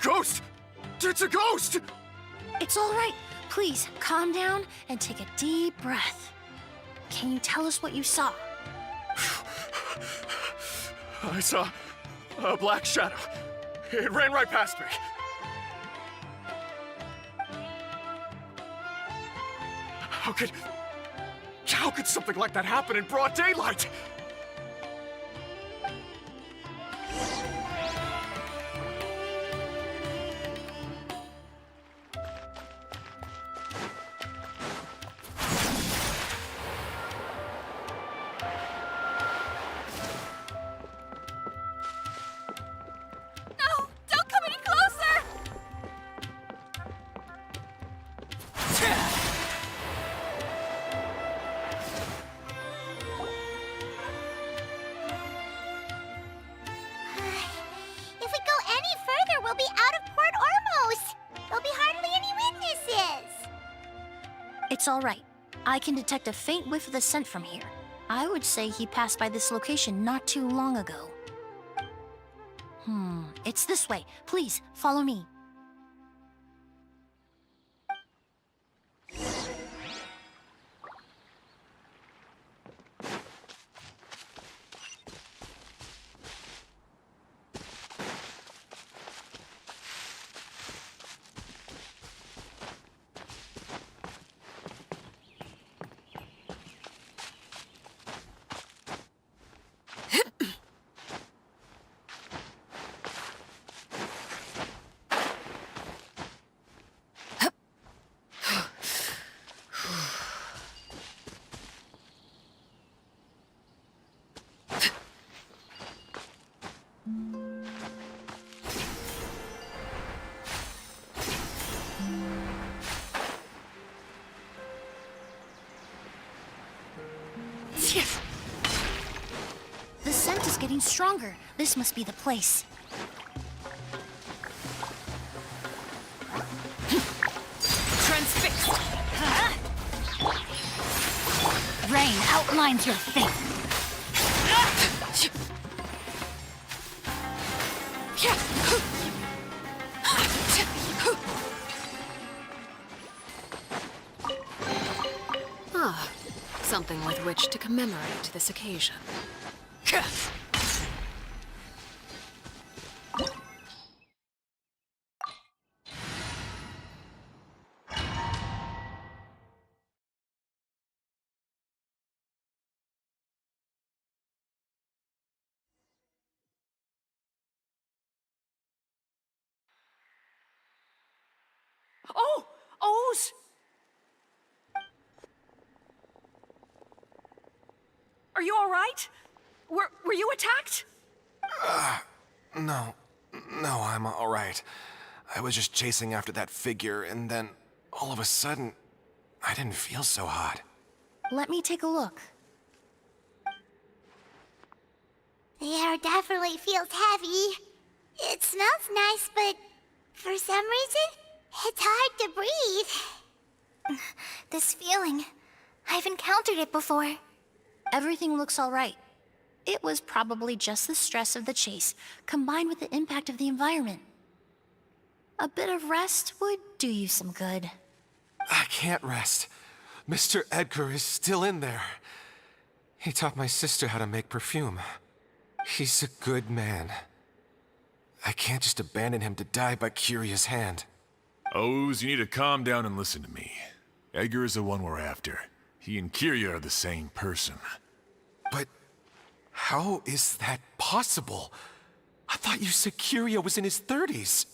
ghost! It's a ghost! It's all right. Please, calm down and take a deep breath. Can you tell us what you saw? I saw a black shadow. It ran right past me. How could something like that happen in broad daylight? No! Don't come any closer! If we go any further, we'll be out of Port Ormos. There'll be hardly any witnesses. It's all right. I can detect a faint whiff of the scent from here. I would say he passed by this location not too long ago. It's this way. Please, follow me. The scent is getting stronger. This must be the place. Transfixed! Rain outlines your fate. Ah, something with which to commemorate this occasion. Oh! O's! Are you all right? Were you attacked? No, I'm all right. I was just chasing after that figure, and then all of a sudden, I didn't feel so hot. Let me take a look. The air definitely feels heavy. It smells nice, but for some reason, it's hard to breathe. This feeling, I've encountered it before. Everything looks all right. It was probably just the stress of the chase, combined with the impact of the environment. A bit of rest would do you some good. I can't rest. Mr. Edgar is still in there. He taught my sister how to make perfume. He's a good man. I can't just abandon him to die by Curia's hand. O's, you need to calm down and listen to me. Edgar is the one we're after. He and Kyria are the same person. But how is that possible? I thought you said Kyria was in his 30s.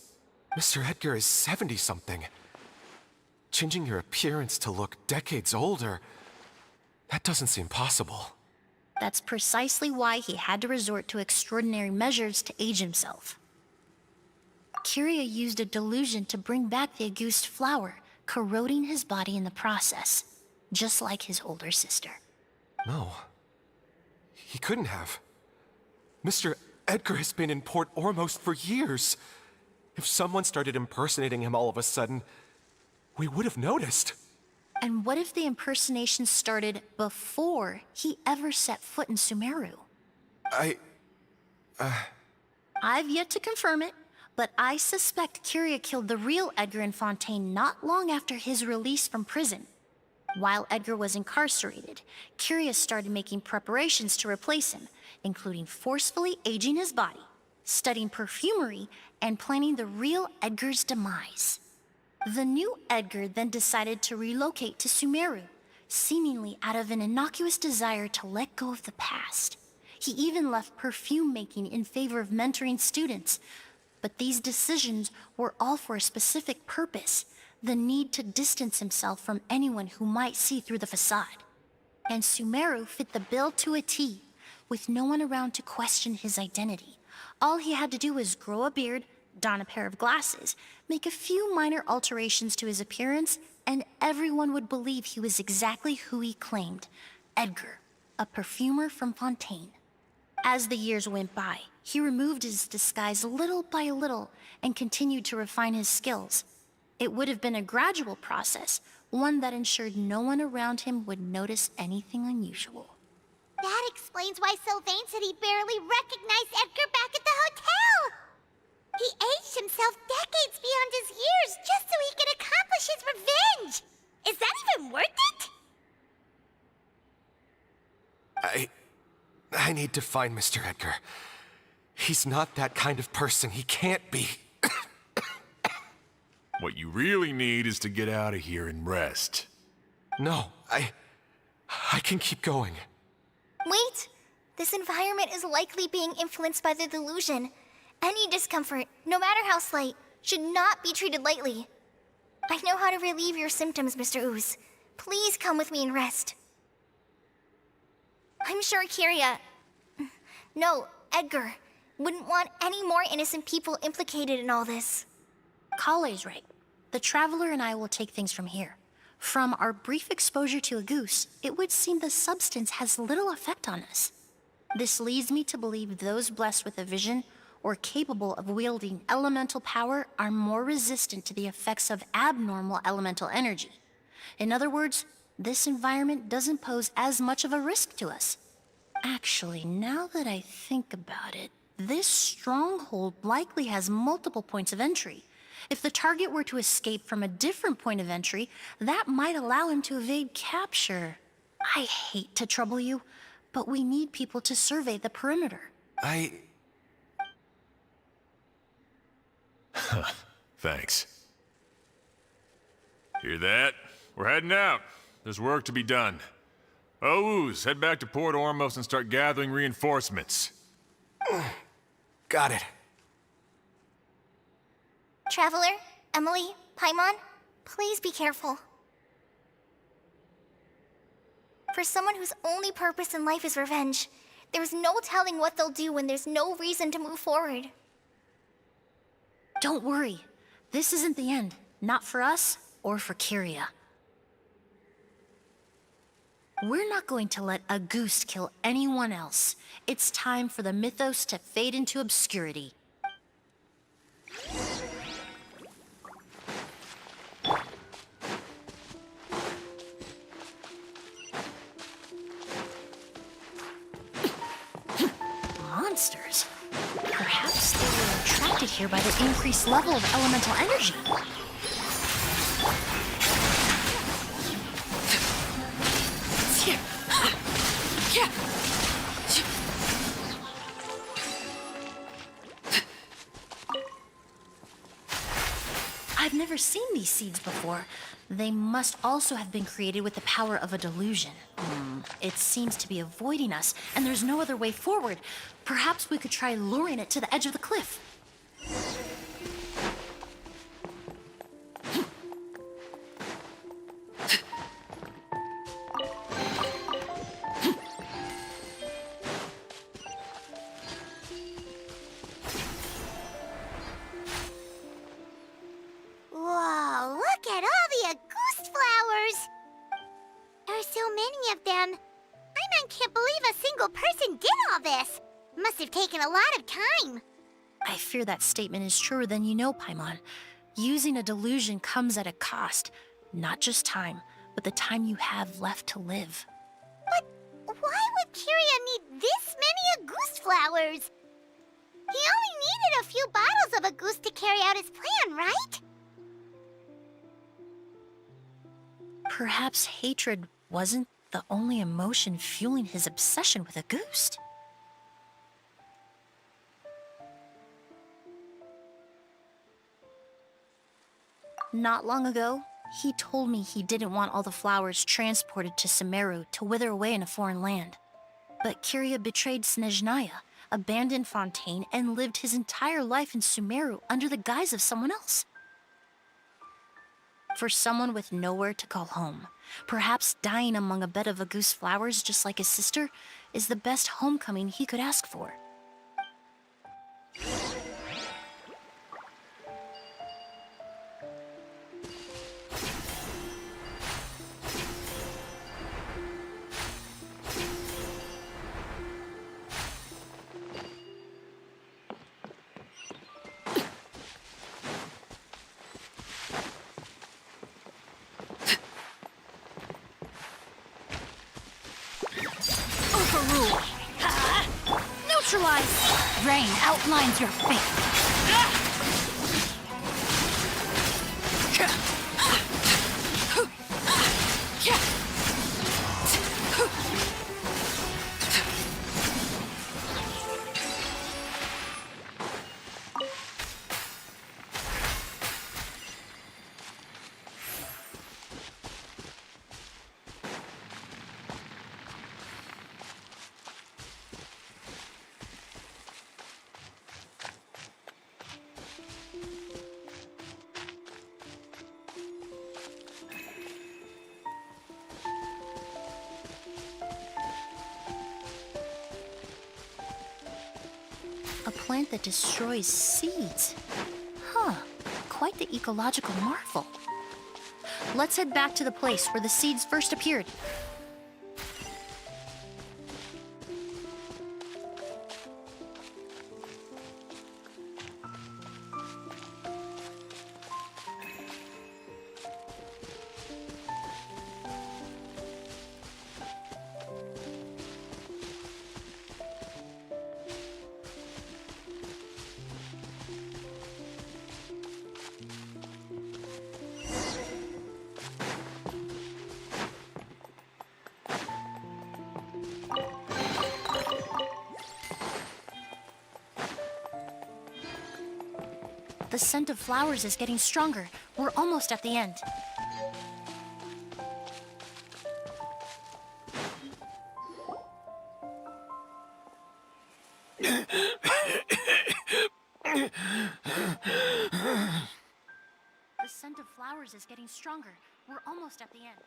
Mr. Edgar is 70-something. Changing your appearance to look decades older, that doesn't seem possible. That's precisely why he had to resort to extraordinary measures to age himself. Kyria used a delusion to bring back the Auguste flower, corroding his body in the process, just like his older sister. No. He couldn't have. Mr. Edgar has been in Port Ormos for years. If someone started impersonating him all of a sudden, we would have noticed. And what if the impersonation started before he ever set foot in Sumeru? I've yet to confirm it, But I suspect Curia killed the real Edgar in Fontaine not long after his release from prison. While Edgar was incarcerated, Curia started making preparations to replace him, including forcefully aging his body, studying perfumery, and planning the real Edgar's demise. The new Edgar then decided to relocate to Sumeru, seemingly out of an innocuous desire to let go of the past. He even left perfume making in favor of mentoring students. But these decisions were all for a specific purpose: the need to distance himself from anyone who might see through the facade. And Sumeru fit the bill to a T, with no one around to question his identity. All he had to do was grow a beard, don a pair of glasses, make a few minor alterations to his appearance, and everyone would believe he was exactly who he claimed: Edgar, a perfumer from Fontaine. As the years went by, he removed his disguise little by little and continued to refine his skills. It would have been a gradual process, one that ensured no one around him would notice anything unusual. That explains why Sylvain said he barely recognized Edgar back at the hotel! He aged himself decades beyond his years just so he could accomplish his revenge! Is that even worth it? I need to find Mr. Edgar. He's not that kind of person. He can't be. What you really need is to get out of here and rest. No, I can keep going. Wait! This environment is likely being influenced by the delusion. Any discomfort, no matter how slight, should not be treated lightly. I know how to relieve your symptoms, Mr. Ooze. Please come with me and rest. I'm sure Edgar, wouldn't want any more innocent people implicated in all this. Kale's right. The Traveler and I will take things from here. From our brief exposure to a goose, it would seem the substance has little effect on us. This leads me to believe those blessed with a vision or capable of wielding elemental power are more resistant to the effects of abnormal elemental energy. In other words, this environment doesn't pose as much of a risk to us. Actually, now that I think about it, this stronghold likely has multiple points of entry. If the target were to escape from a different point of entry, that might allow him to evade capture. I hate to trouble you, but we need people to survey the perimeter. Thanks. Hear that? We're heading out. There's work to be done. Ooze, head back to Port Ormos and start gathering reinforcements. Got it. Traveler, Emily, Paimon, please be careful. For someone whose only purpose in life is revenge, there's no telling what they'll do when there's no reason to move forward. Don't worry. This isn't the end. Not for us or for Kyria. We're not going to let a goose kill anyone else. It's time for the mythos to fade into obscurity. Monsters? Perhaps they were attracted here by the increased level of elemental energy. I've never seen these seeds before. They must also have been created with the power of a delusion. It seems to be avoiding us, and there's no other way forward. Perhaps we could try luring it to the edge of the cliff. Whoa, look at all the Auguste flowers! There are so many of them. Paimon can't believe a single person did all this. Must have taken a lot of time. I fear that statement is truer than you know, Paimon. Using a delusion comes at a cost. Not just time, but the time you have left to live. But why would Kyria need this many Auguste flowers? He only needed a few bottles of a goose to carry out his plan, right? Perhaps hatred wasn't the only emotion fueling his obsession with a goose. Not long ago, he told me he didn't want all the flowers transported to Sumeru to wither away in a foreign land. But Kiria betrayed Snezhnaya, abandoned Fontaine, and lived his entire life in Sumeru under the guise of someone else. For someone with nowhere to call home, perhaps dying among a bed of Agus flowers just like his sister is the best homecoming he could ask for. Overrule! Neutralize! Rain outlines your fate. A plant that destroys seeds. Huh, quite the ecological marvel. Let's head back to the place where the seeds first appeared. The scent of flowers is getting stronger. We're almost at the end. The scent of flowers is getting stronger. We're almost at the end.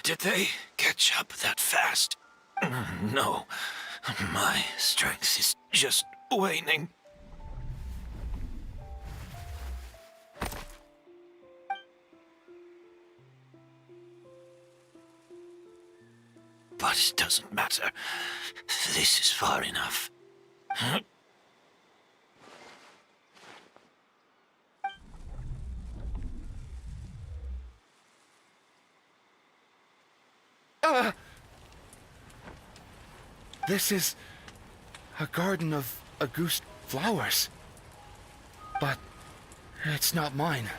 Did they catch up that fast? No. My strength is just waning. But it doesn't matter. This is far enough. This is a garden of Auguste flowers. But it's not mine.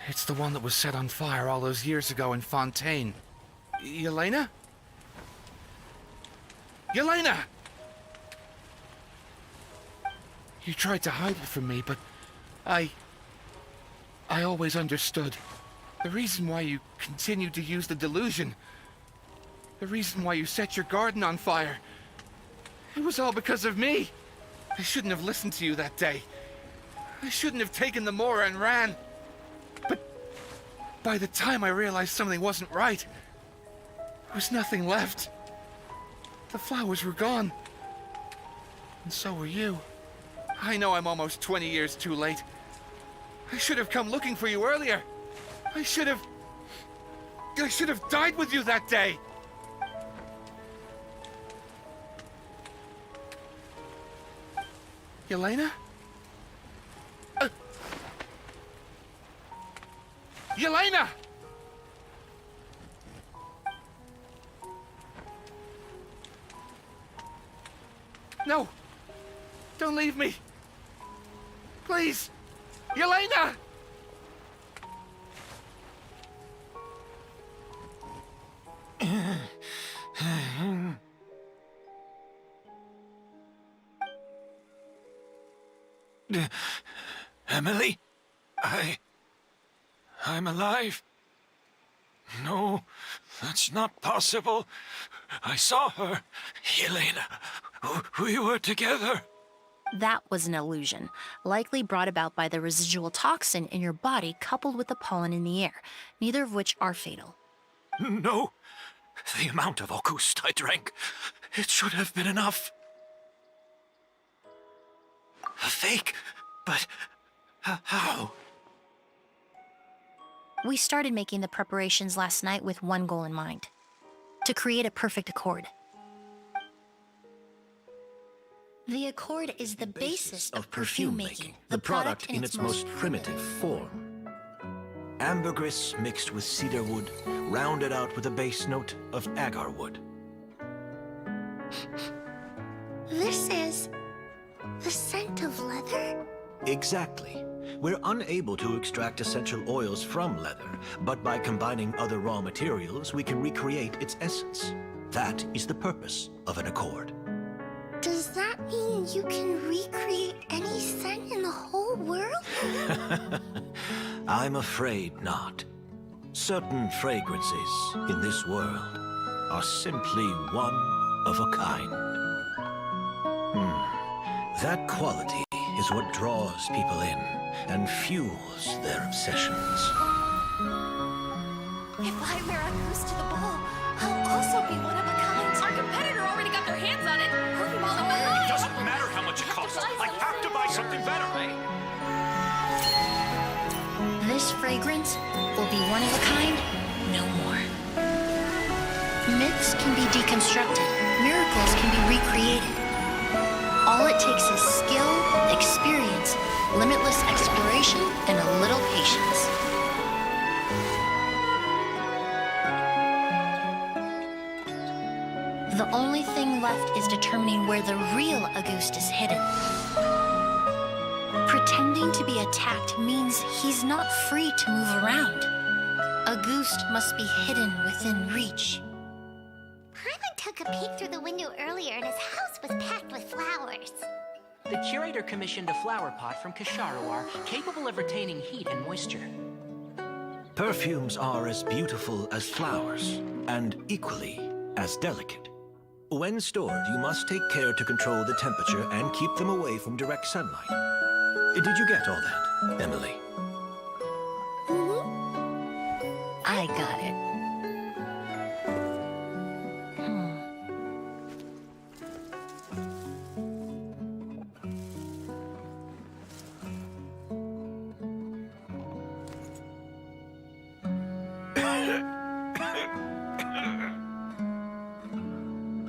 It's the one that was set on fire all those years ago in Fontaine. Yelena? Yelena! You tried to hide it from me, but I always understood. The reason why you continued to use the delusion, the reason why you set your garden on fire, it was all because of me. I shouldn't have listened to you that day. I shouldn't have taken the Mora and ran. But by the time I realized something wasn't right, there was nothing left. The flowers were gone. And so were you. I know I'm almost 20 years too late. I should have come looking for you earlier. I should have died with you that day. Yelena? Yelena! No! Don't leave me. Please. Yelena! Emily? I'm alive. No, that's not possible. I saw her. Yelena, we were together. That was an illusion, likely brought about by the residual toxin in your body coupled with the pollen in the air, neither of which are fatal. No, the amount of August I drank, it should have been enough. A fake? But how? We started making the preparations last night with one goal in mind: to create a perfect accord. The accord is the basis of perfume making, the product in its most primitive form. Ambergris mixed with cedarwood, rounded out with a base note of agarwood. This is the scent of leather? Exactly. We're unable to extract essential oils from leather, but by combining other raw materials, we can recreate its essence. That is the purpose of an accord. Does that mean you can recreate any scent in the whole world? I'm afraid not. Certain fragrances in this world are simply one of a kind. That quality is what draws people in and fuels their obsessions. If I wear a goose to the ball, I'll also be one of a kind. Our competitor already got their hands on it. We're falling behind. It doesn't matter how much it costs. I have to buy something better. This fragrance will be one of a kind, no more. Myths can be deconstructed, miracles can be recreated. All it takes is skill, experience, limitless exploration, and a little patience. The only thing left is determining where the real Auguste is hidden. Pretending to be attacked means he's not free to move around. Auguste must be hidden within reach. Paimon took a peek through the window earlier and his house was packed with flowers. The curator commissioned a flower pot from Kasharawar capable of retaining heat and moisture. Perfumes are as beautiful as flowers, and equally as delicate. When stored, you must take care to control the temperature and keep them away from direct sunlight. Did you get all that, Emily? I got it.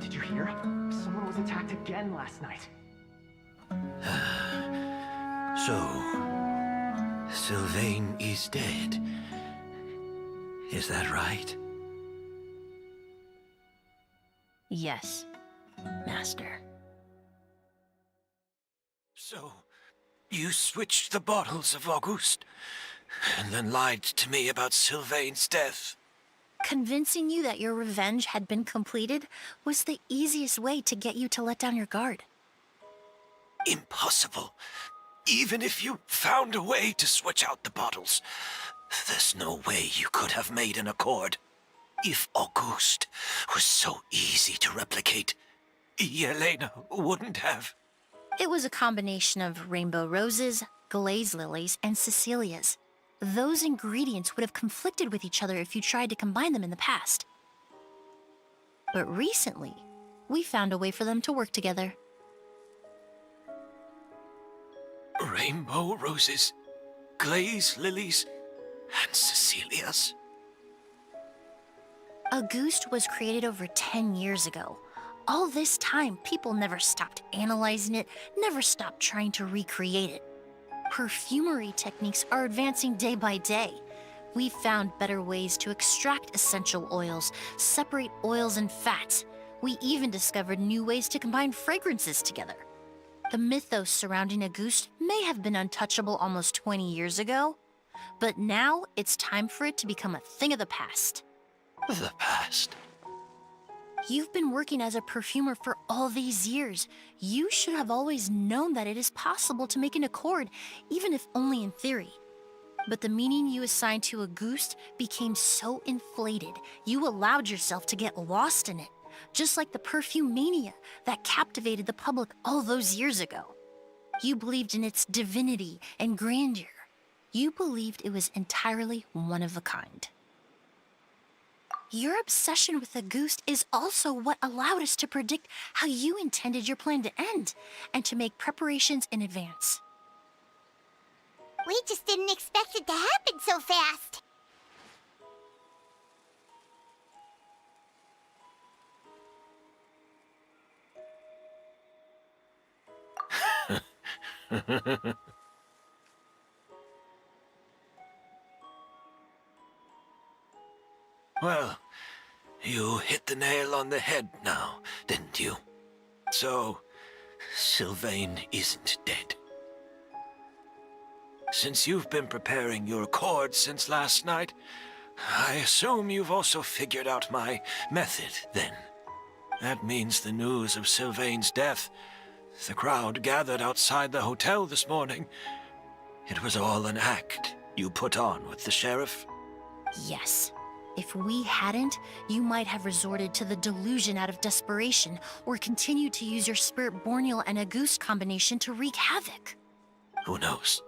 Did you hear? Someone was attacked again last night. So, Sylvain is dead. Is that right? Yes, Master. So, you switched the bottles of Auguste, and then lied to me about Sylvain's death. Convincing you that your revenge had been completed was the easiest way to get you to let down your guard. Impossible. Even if you found a way to switch out the bottles, there's no way you could have made an accord. If Auguste was so easy to replicate, Yelena wouldn't have. It was a combination of rainbow roses, glaze lilies, and Cecilias. Those ingredients would have conflicted with each other if you tried to combine them in the past. But recently, we found a way for them to work together. Rainbow roses, glaze lilies, and Cecilias. Auguste was created over 10 years ago. All this time, people never stopped analyzing it, never stopped trying to recreate it. Perfumery techniques are advancing day by day. We've found better ways to extract essential oils, separate oils and fats. We even discovered new ways to combine fragrances together. The mythos surrounding a goose may have been untouchable almost 20 years ago, but now it's time for it to become a thing of the past. The past? You've been working as a perfumer for all these years. You should have always known that it is possible to make an accord, even if only in theory. But the meaning you assigned to a goose became so inflated, you allowed yourself to get lost in it, just like the perfume mania that captivated the public all those years ago. You believed in its divinity and grandeur. You believed it was entirely one of a kind. Your obsession with the goose is also what allowed us to predict how you intended your plan to end, and to make preparations in advance. We just didn't expect it to happen so fast. Well, you hit the nail on the head now, didn't you? So, Sylvain isn't dead. Since you've been preparing your accord since last night, I assume you've also figured out my method, then. That means the news of Sylvain's death, the crowd gathered outside the hotel this morning, it was all an act you put on with the sheriff? Yes. If we hadn't, you might have resorted to the delusion out of desperation, or continued to use your spirit borneal and a goose combination to wreak havoc. Who knows?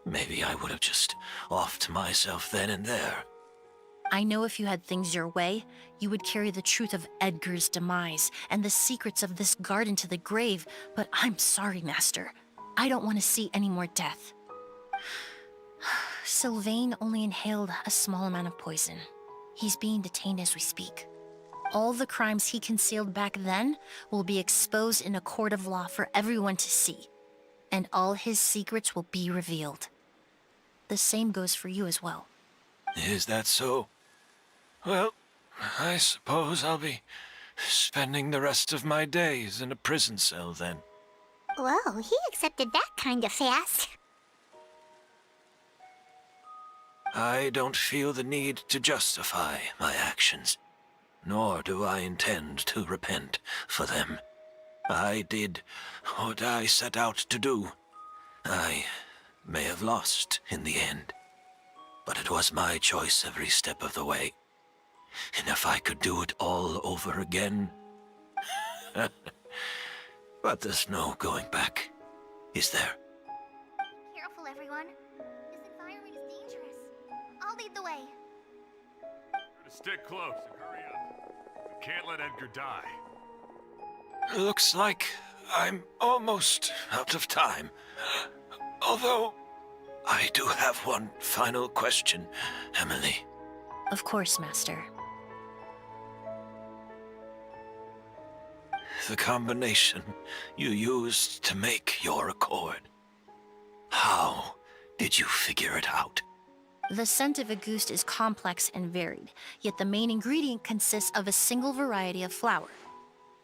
Maybe I would have just offed myself then and there. I know if you had things your way, you would carry the truth of Edgar's demise and the secrets of this garden to the grave, but I'm sorry, Master. I don't want to see any more death. Sylvain only inhaled a small amount of poison. He's being detained as we speak. All the crimes he concealed back then will be exposed in a court of law for everyone to see, and all his secrets will be revealed. The same goes for you as well. Is that so? Well, I suppose I'll be spending the rest of my days in a prison cell then. Whoa, he accepted that kind of fast. I don't feel the need to justify my actions, nor do I intend to repent for them. I did what I set out to do. I may have lost in the end, but it was my choice every step of the way. And if I could do it all over again... But there's no going back, is there? Careful, everyone. This environment is dangerous. I'll lead the way. Stick close and hurry up. We can't let Edgar die. Looks like I'm almost out of time. Although, I do have one final question, Emily. Of course, Master. The combination you used to make your accord. How did you figure it out? The scent of a goose is complex and varied, yet the main ingredient consists of a single variety of flower.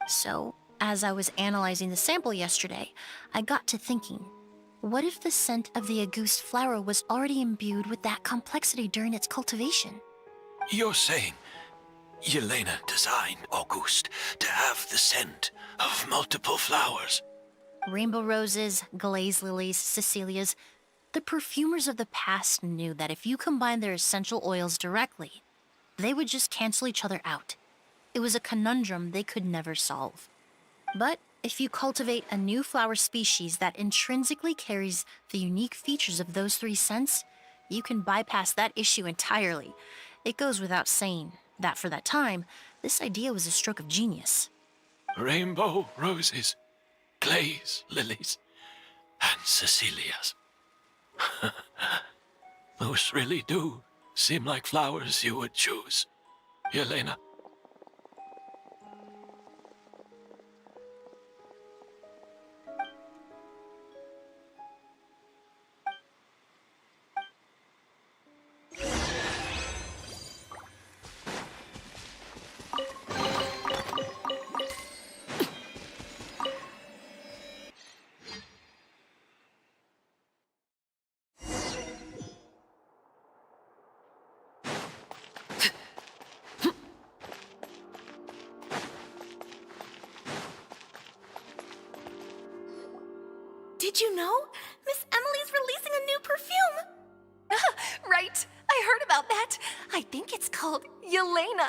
So, as I was analyzing the sample yesterday, I got to thinking, what if the scent of the Auguste flower was already imbued with that complexity during its cultivation? You're saying Yelena designed Auguste to have the scent of multiple flowers? Rainbow roses, glaze lilies, Cecilias. The perfumers of the past knew that if you combined their essential oils directly, they would just cancel each other out. It was a conundrum they could never solve. But if you cultivate a new flower species that intrinsically carries the unique features of those three scents, you can bypass that issue entirely. It goes without saying that for that time, this idea was a stroke of genius. Rainbow roses, glaze lilies, and Cecilias. Those really do seem like flowers you would choose, Yelena. Did you know? Miss Emily's releasing a new perfume! Right, I heard about that. I think it's called Yelena.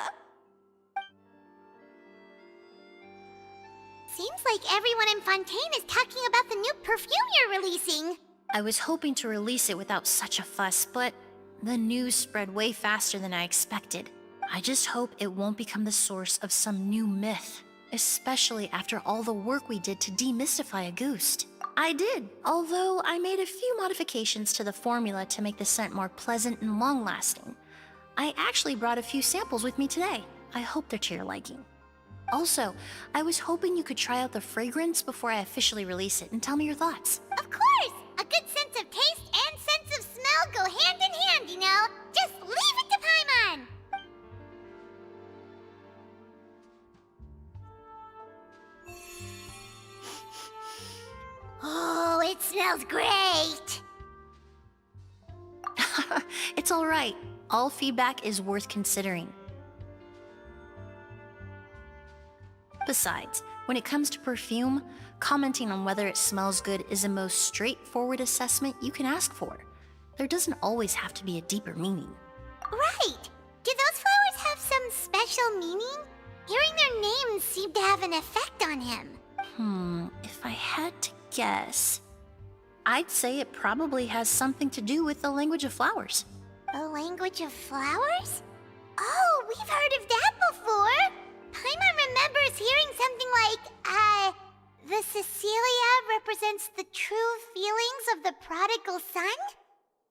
Seems like everyone in Fontaine is talking about the new perfume you're releasing. I was hoping to release it without such a fuss, but the news spread way faster than I expected. I just hope it won't become the source of some new myth, especially after all the work we did to demystify a Ghost. I did, although I made a few modifications to the formula to make the scent more pleasant and long-lasting. I actually brought a few samples with me today. I hope they're to your liking. Also, I was hoping you could try out the fragrance before I officially release it and tell me your thoughts. Of course! A good sense of taste and sense of smell go hand in hand, you know? Just leave it to Paimon! Oh, it smells great! It's alright. All feedback is worth considering. Besides, when it comes to perfume, commenting on whether it smells good is the most straightforward assessment you can ask for. There doesn't always have to be a deeper meaning. Right! Do those flowers have some special meaning? Hearing their names seemed to have an effect on him. If I had to guess, I'd say it probably has something to do with the language of flowers. The language of flowers? Oh, we've heard of that before! Paimon remembers hearing something like, the Cecilia represents the true feelings of the prodigal son?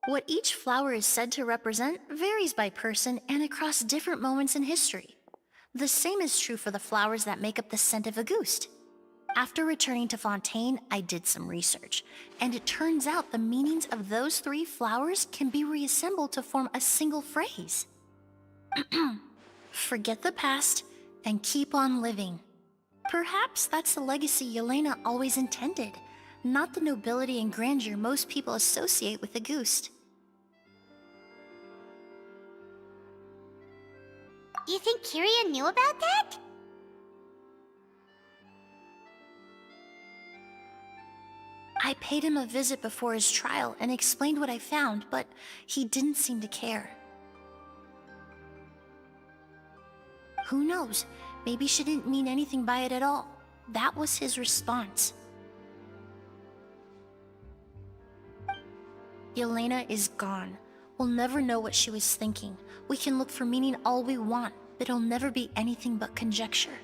What each flower is said to represent varies by person and across different moments in history. The same is true for the flowers that make up the scent of a Ghost. After returning to Fontaine, I did some research, and it turns out the meanings of those 3 flowers can be reassembled to form a single phrase. Forget the past and keep on living. Perhaps that's the legacy Yelena always intended, not the nobility and grandeur most people associate with a Ghost. You think Kiria knew about that? I paid him a visit before his trial and explained what I found, but he didn't seem to care. Who knows? Maybe she didn't mean anything by it at all. That was his response. Yelena is gone. We'll never know what she was thinking. We can look for meaning all we want, but it'll never be anything but conjecture.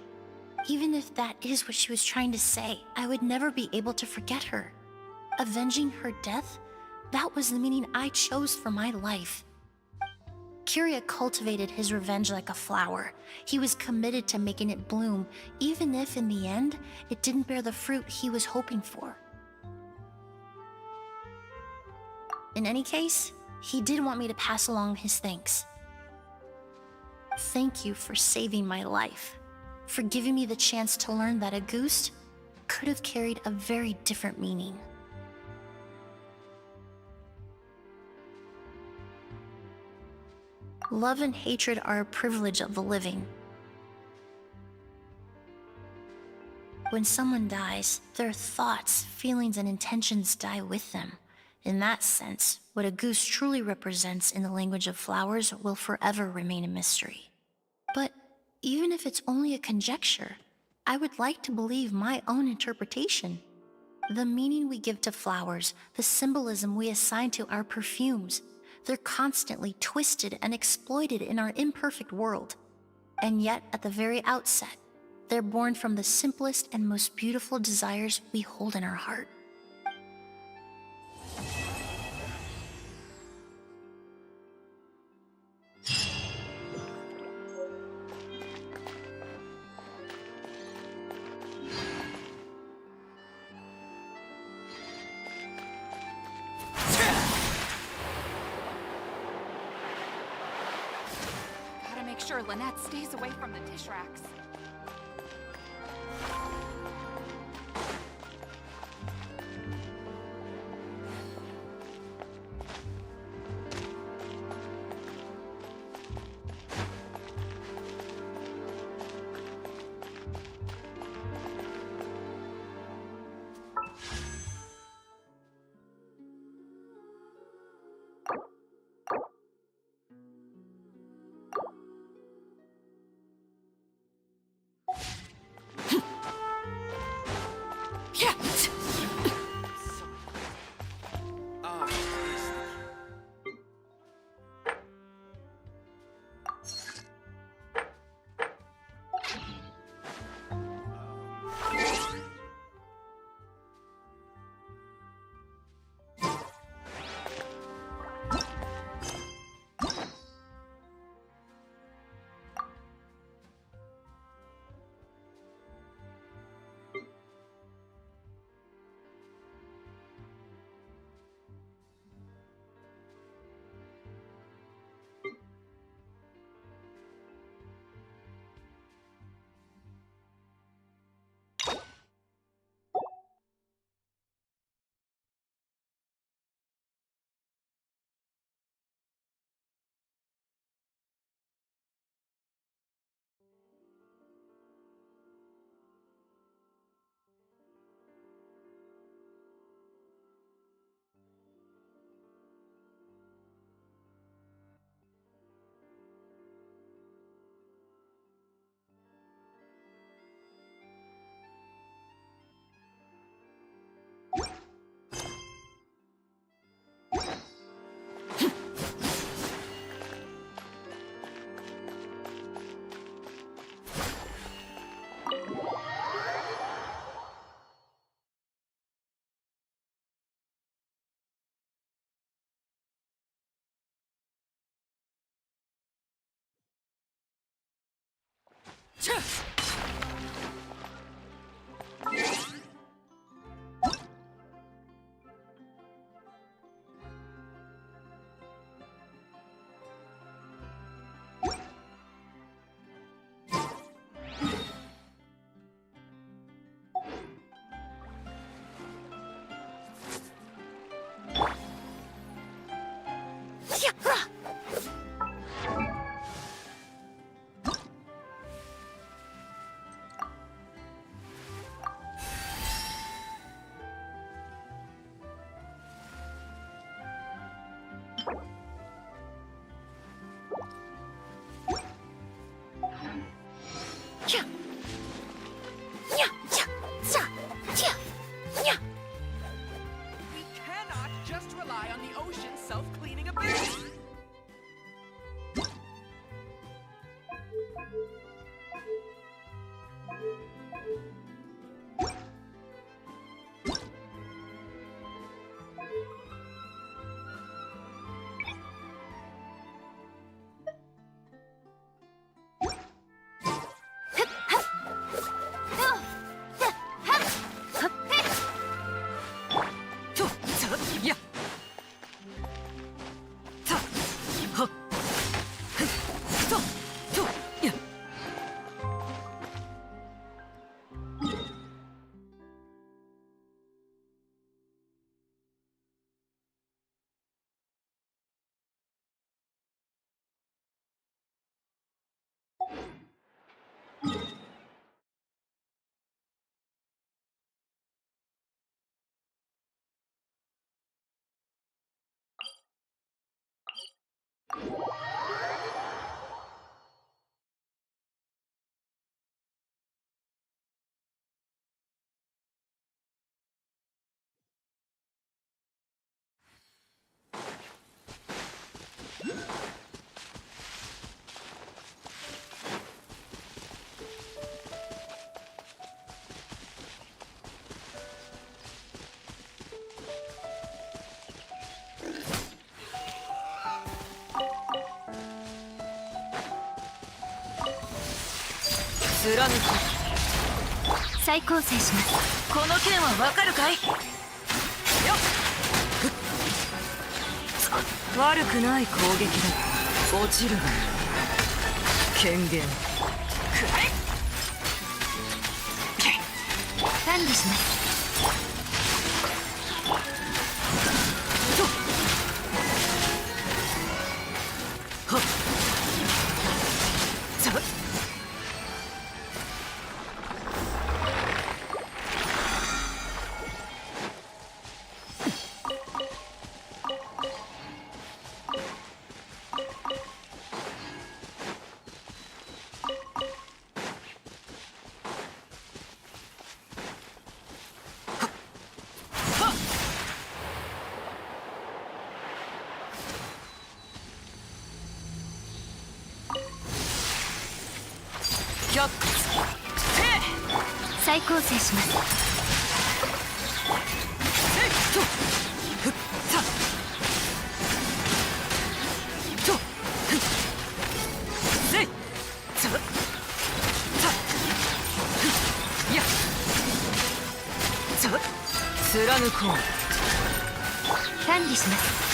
Even if that is what she was trying to say, I would never be able to forget her. Avenging her death? That was the meaning I chose for my life. Kiria cultivated his revenge like a flower. He was committed to making it bloom, even if in the end, it didn't bear the fruit he was hoping for. In any case, he did want me to pass along his thanks. Thank you for saving my life, for giving me the chance to learn that a Ghost could have carried a very different meaning. Love and hatred are a privilege of the living. When someone dies, their thoughts, feelings, and intentions die with them. In that sense, what a Ghost truly represents in the language of flowers will forever remain a mystery. But even if it's only a conjecture, I would like to believe my own interpretation. The meaning we give to flowers, the symbolism we assign to our perfumes, they're constantly twisted and exploited in our imperfect world. And yet, at the very outset, they're born from the simplest and most beautiful desires we hold in our heart. Make sure Lynette stays away from the dish racks. We cannot just rely on the ocean's self-cleaning ability.貫く。再構成します。この剣はわかるかい？よっ。悪くない攻撃だ。落ちるが権限。くらえ。管理します。はっ。再構成します。貫こう。管理します。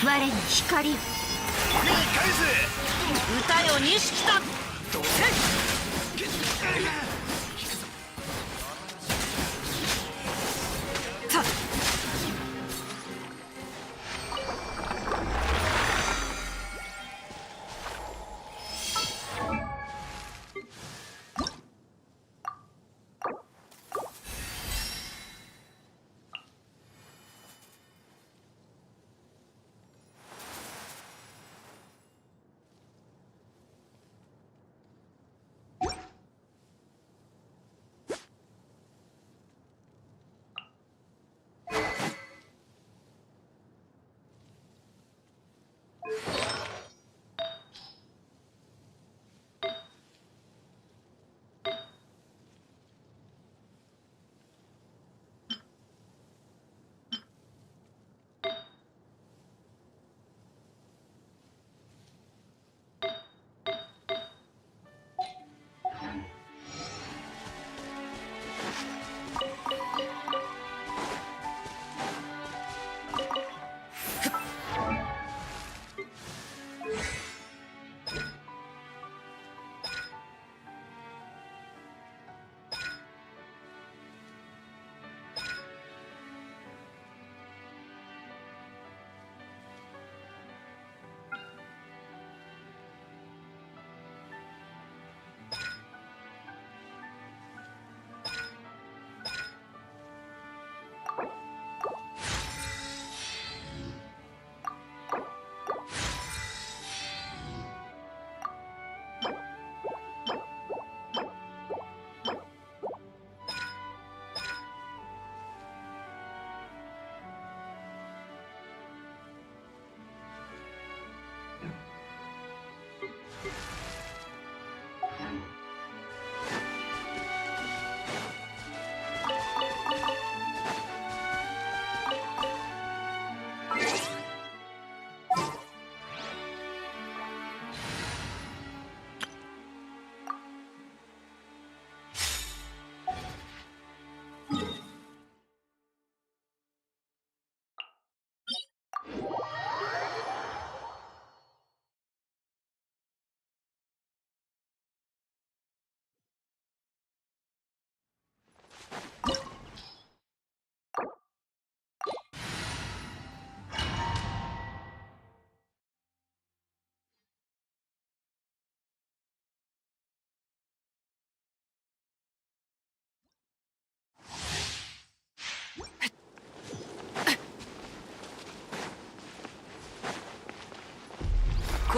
我に光を。歌よ錦た。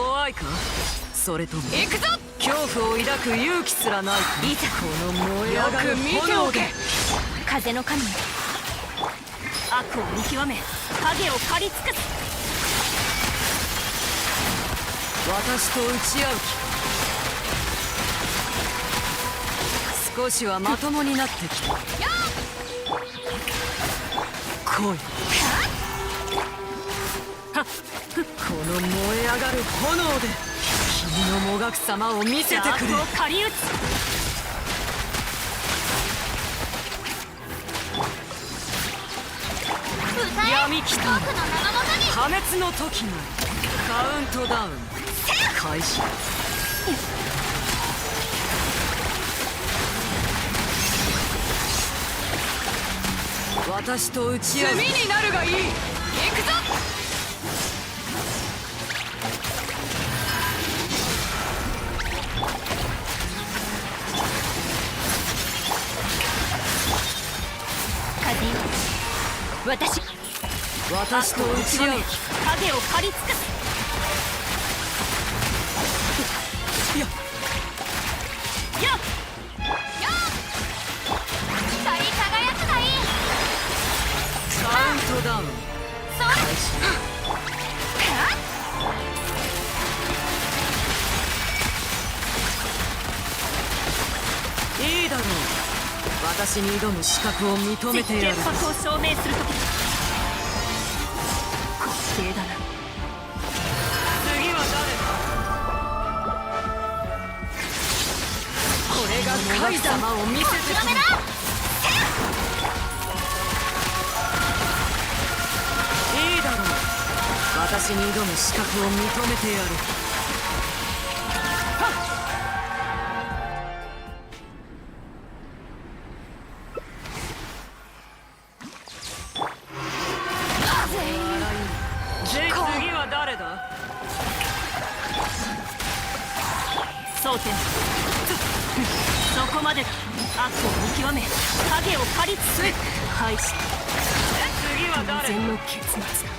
怖いかそれとも行くぞ恐怖を抱く勇気すらないかいざこの燃え上がる炎で風の神よ、悪を見極め影を狩り尽くす。私と打ち合う気少しはまともになってきた。来いはっこの燃え上がる炎で君のもがく様を見せてくれ。悪を狩り撃つ。闇来た破滅の時がカウントダウン開始。私と打ち合う。炭になるがいい。行くぞ。風よ、私と打ち合う。影を狩り尽くす。やよっ光り輝くがいい。カウントダウン開始。いいだろう。私に挑む資格を認めてやる。潔白を証明するときだ。滑稽だな。次は誰だ。これがカイ様を見せてくれ。いいだろう。私に挑む資格を認めてやる。次は誰だ。蒼天、そこまでだ。悪を見極め影を狩り尽くす。廃止。次は誰だ。完全の結末だ。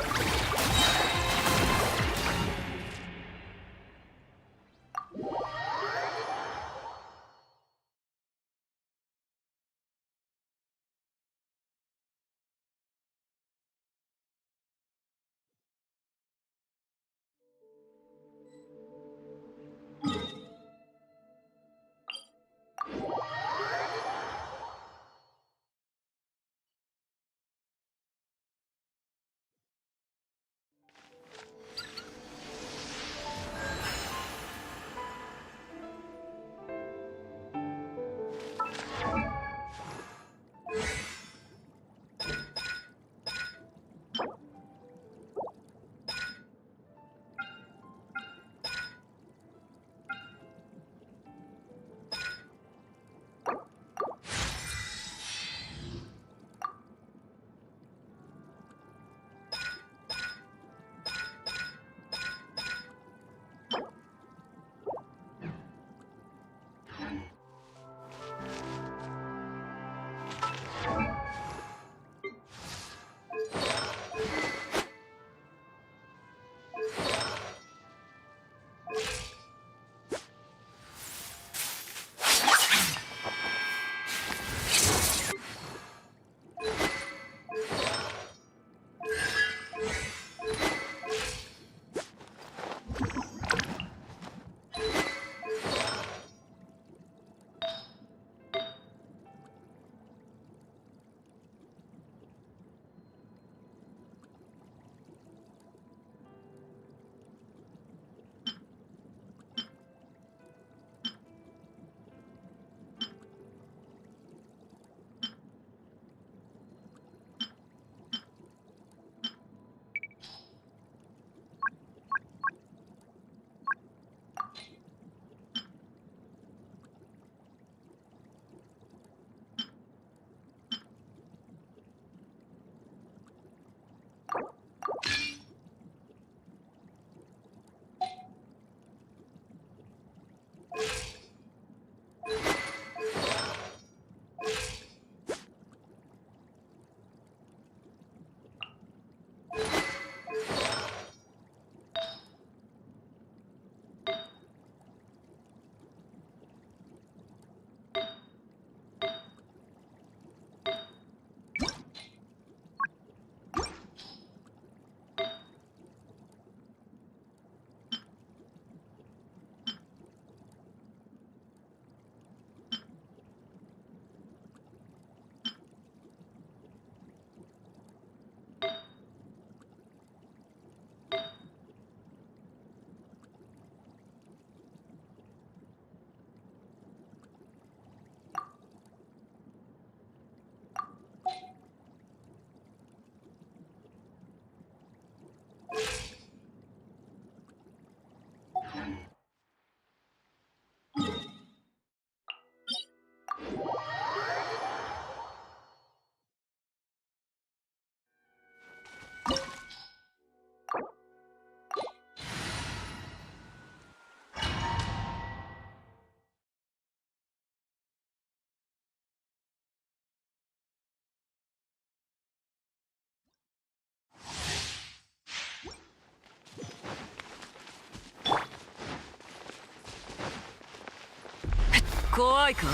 怖いか？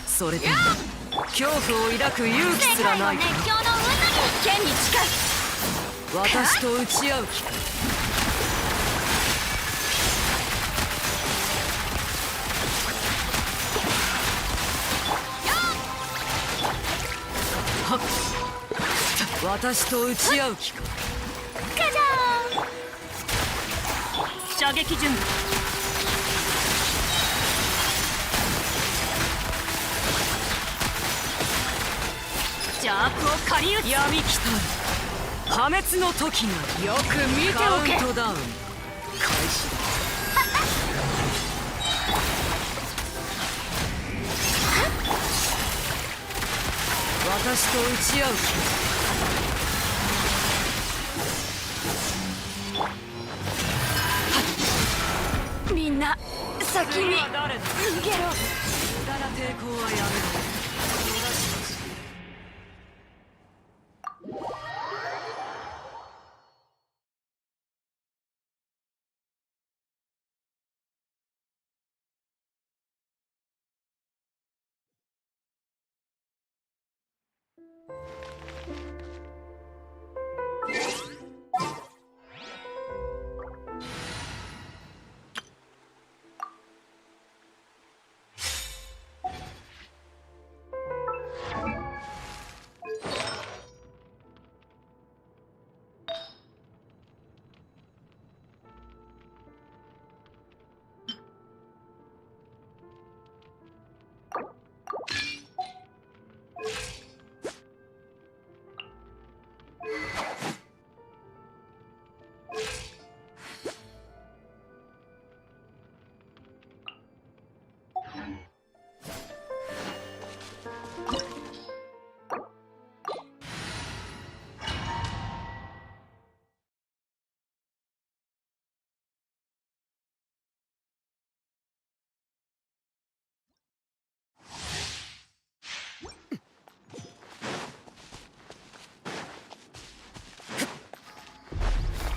それとも恐怖を抱く勇気すらないか？熱狂の渦に剣に近い。私と打ち合う気か？はっ、私と打ち合う気か？カジャーン。射撃準備。邪悪を狩り撃つ。闇来たる破滅の時がよく見ておけ。カウントダウン開始だ。私と打ち合う気。みんな先に逃げろ。無駄な抵抗はやめろ。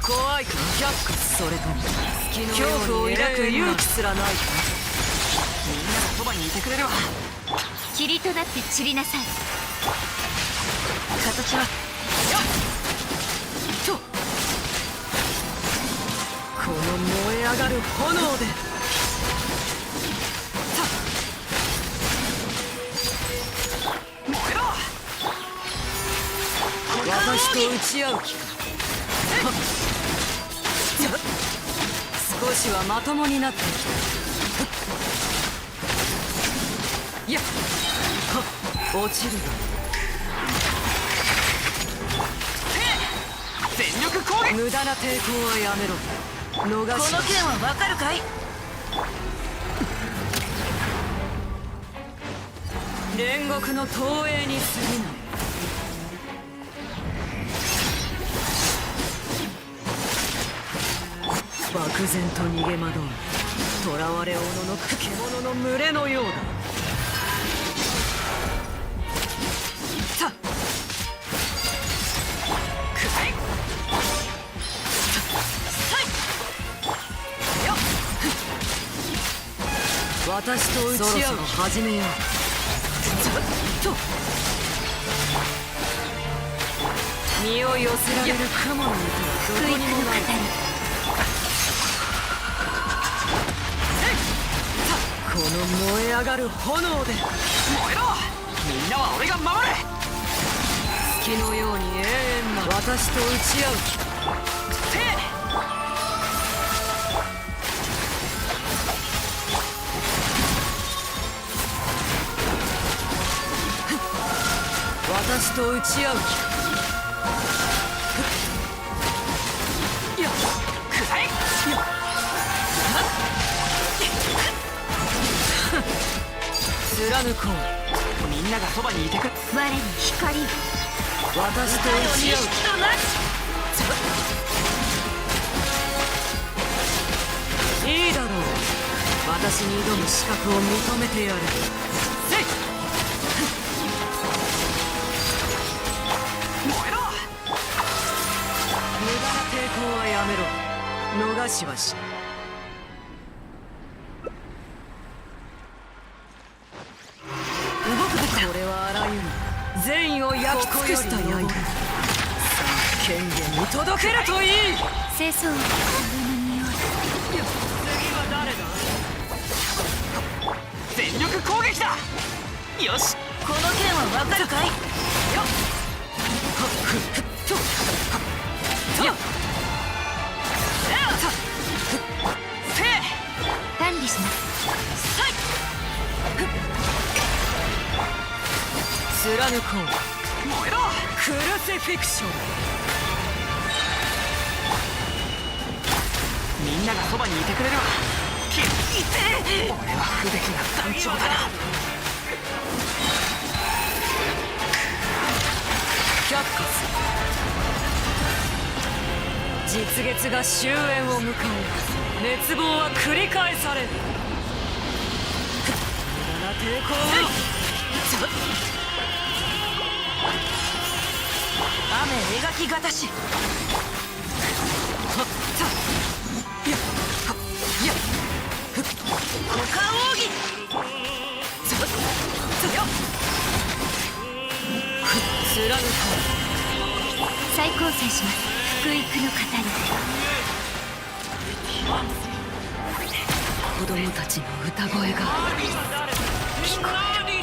怖いか？却下。それとも恐怖を抱く勇気すらないか？みんながそばにいてくれるわ。霧となって散りなさい。形はよっとこの燃え上がる炎で燃えろ。私と打ち合う気か？少しはまともになってきた。いや落ちるが全力攻撃。無駄な抵抗はやめろ。逃しこの件はわかるかい？煉獄の投影に過ぎない。漠然と逃げ惑う囚われおののく獣の群れのようだ。さあくらえ。私と打ち合う。始めよう。と身を寄せられる雲の糸はどこにもない。この燃え上がる炎で燃えろ。みんなは俺が守る。月のように永遠な私と打ち合う気か？私と打ち合う気か？いやくらえ。貫こう。みんながそばにいてくれ。我に光を。私と打ち合う。いいだろう。私に挑む資格を認めてやる。せい。燃えろ。無駄な抵抗はやめろ。逃しはしない。員を焼き尽くした刃。さあ権限に届けるといい。清掃は風の匂い。次は誰だ。全力攻撃だ。よし、この剣はわかるかい。よっはっふっとはっとせ管理します。さい貫こう。燃えろクルセフィクション。みんながそばにいてくれるわ。いて俺は不出来な団長だな。却下する。実月が終焉を迎え、熱望は繰り返される。無駄な抵抗を。雨描きがたし。はっさやはっやふっ股間奥義。さよふっ貫こう。再構成します。福育の語り。子供たちの歌声が聞こえる。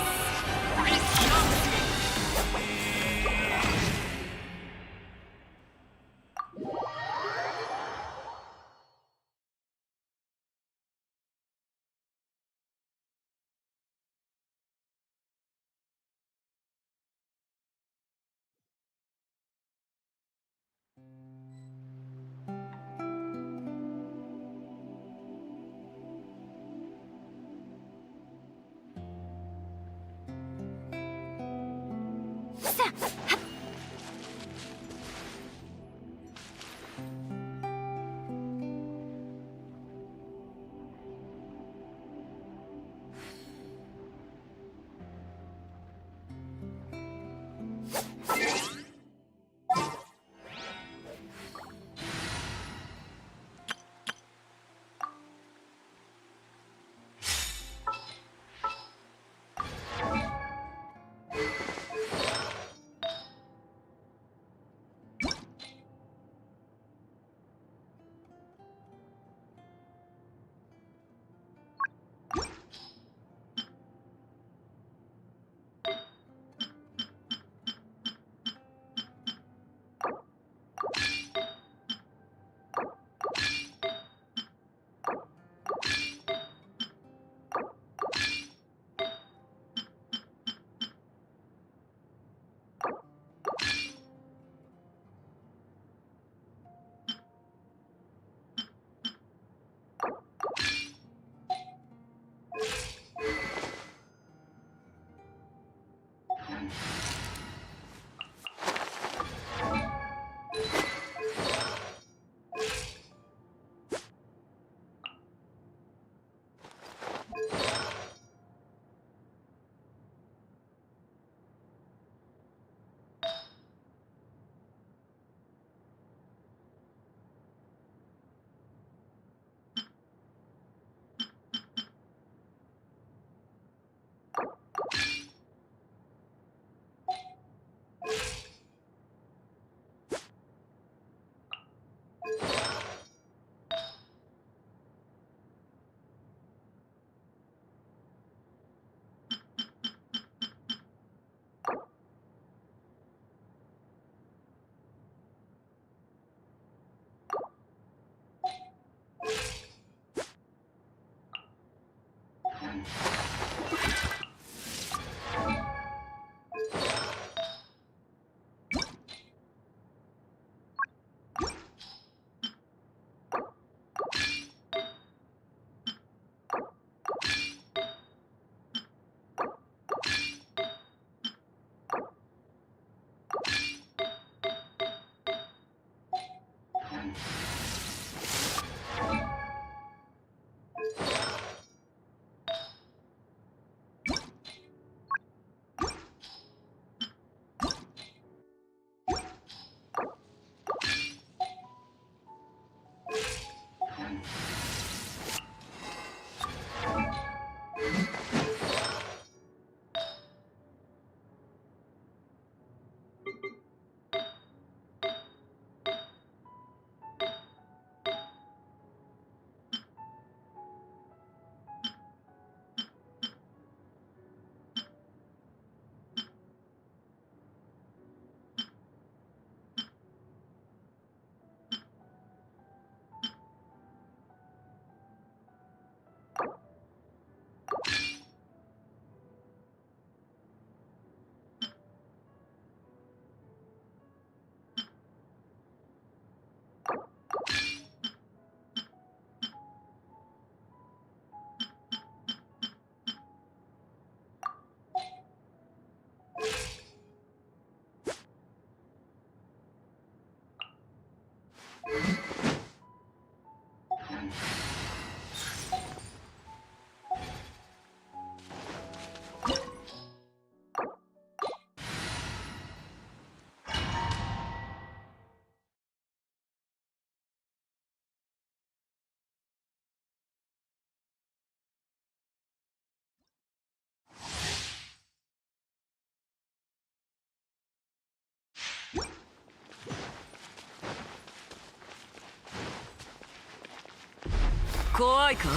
怖いか？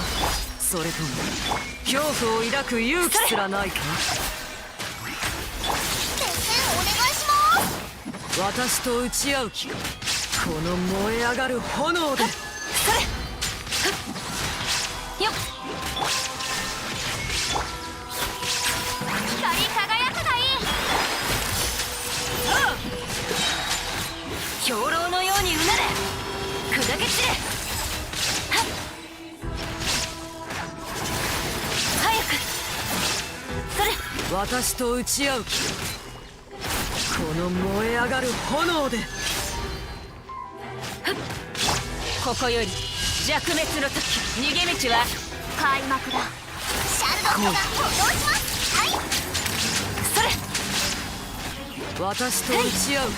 それとも恐怖を抱く勇気すらないか？先生お願いします。私と打ち合う気か？この燃え上がる炎で。それよっ、光り輝くがいい。兵糧のようにうなれ、砕け散れ。早くそれ。私と打ち合う気か？この燃え上がる炎で。ここより弱滅の時、逃げ道は開幕だ。シャルロットが補導します。はい、それ。私と打ち合う気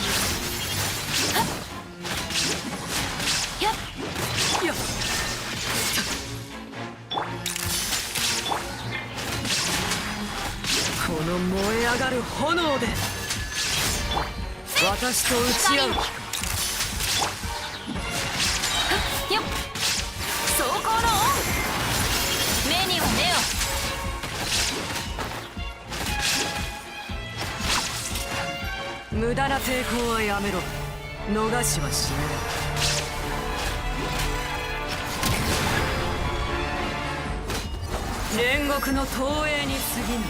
か？やっこの燃え上がる炎で。私と打ち合う気か？よっ、走行のオン。目には目を。無駄な抵抗はやめろ。逃しはしない。煉獄の投影に過ぎぬ。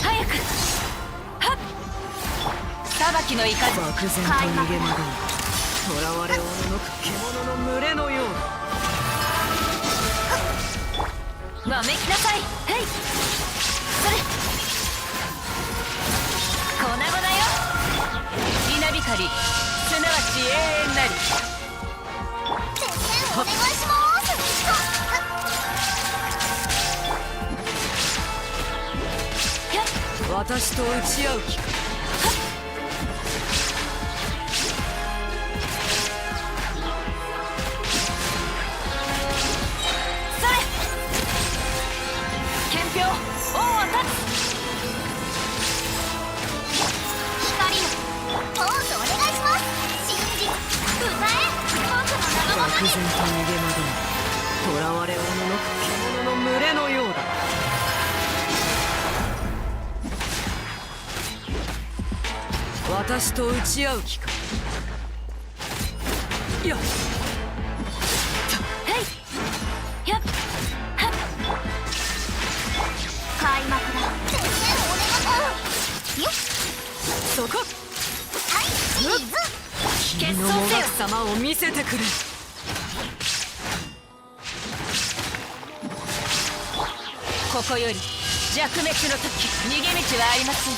早くはっ、裁きの怒り。漠然と逃げ惑う囚われおののく獣の群れのようだ。わめきなさい。はい、それ。粉々よ、稲光、すなわち永遠なり。先生お願いします。私と打ち合う気か？それ。憲兵、王は立つ。光よ、ポーズお願いします。信じ、歌え、僕の名のままに。漠然と逃げ惑う囚われおののく獣の群れのようだ。私と打ち合う気か？やっはいやっはっ、開幕だ。先生お願い。よっ、そこ。はい、チーズ。君のもがく様を見せてくれ。ここより弱滅の時、逃げ道はありません。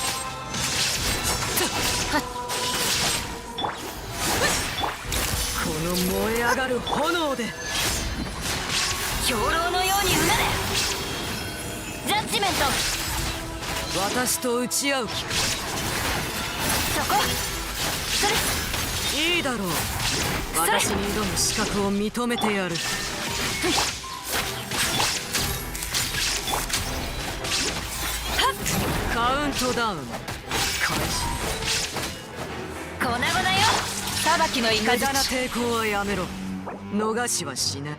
この燃え上がる炎で。兵糧のようにうなれ。ジャッジメント。私と打ち合う気か？そこ。それ。いいだろう。私に挑む資格を認めてやる。カウントダウン開始。粉々よ、裁きの無雷。駄な抵抗はやめろ。逃しはしない。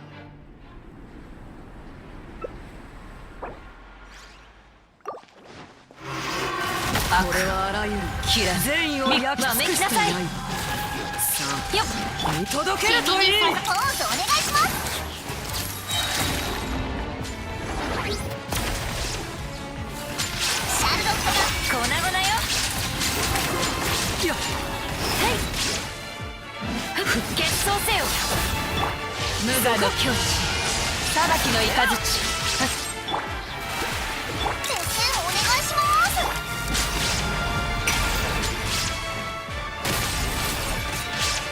これはあらゆる善意を焼き尽くした刃。さあ見届けるといい。ポーズお願いします。シャルロットが粉々よ。やっ決闘せよ、無我の境地、裁きの雷。先生お願いします。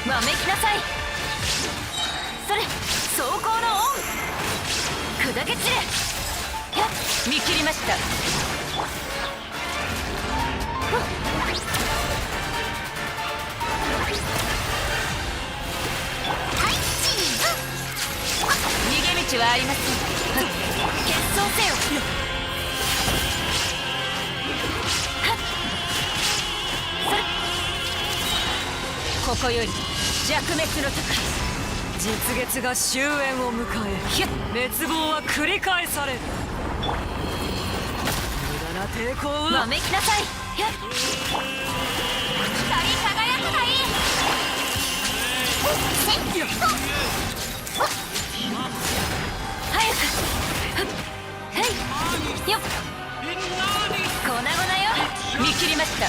わめきなさい。それ、走行のオン。砕け散れ。やっ、見切りました。はい、チーズ。逃げ道はありません。決闘せよ。それ。ここより弱滅の時、実月が終焉を迎え滅亡は繰り返される。無駄な抵抗はわめきなさい。光り輝くがいい。早く。へいよっ。粉々よ。見切りました。や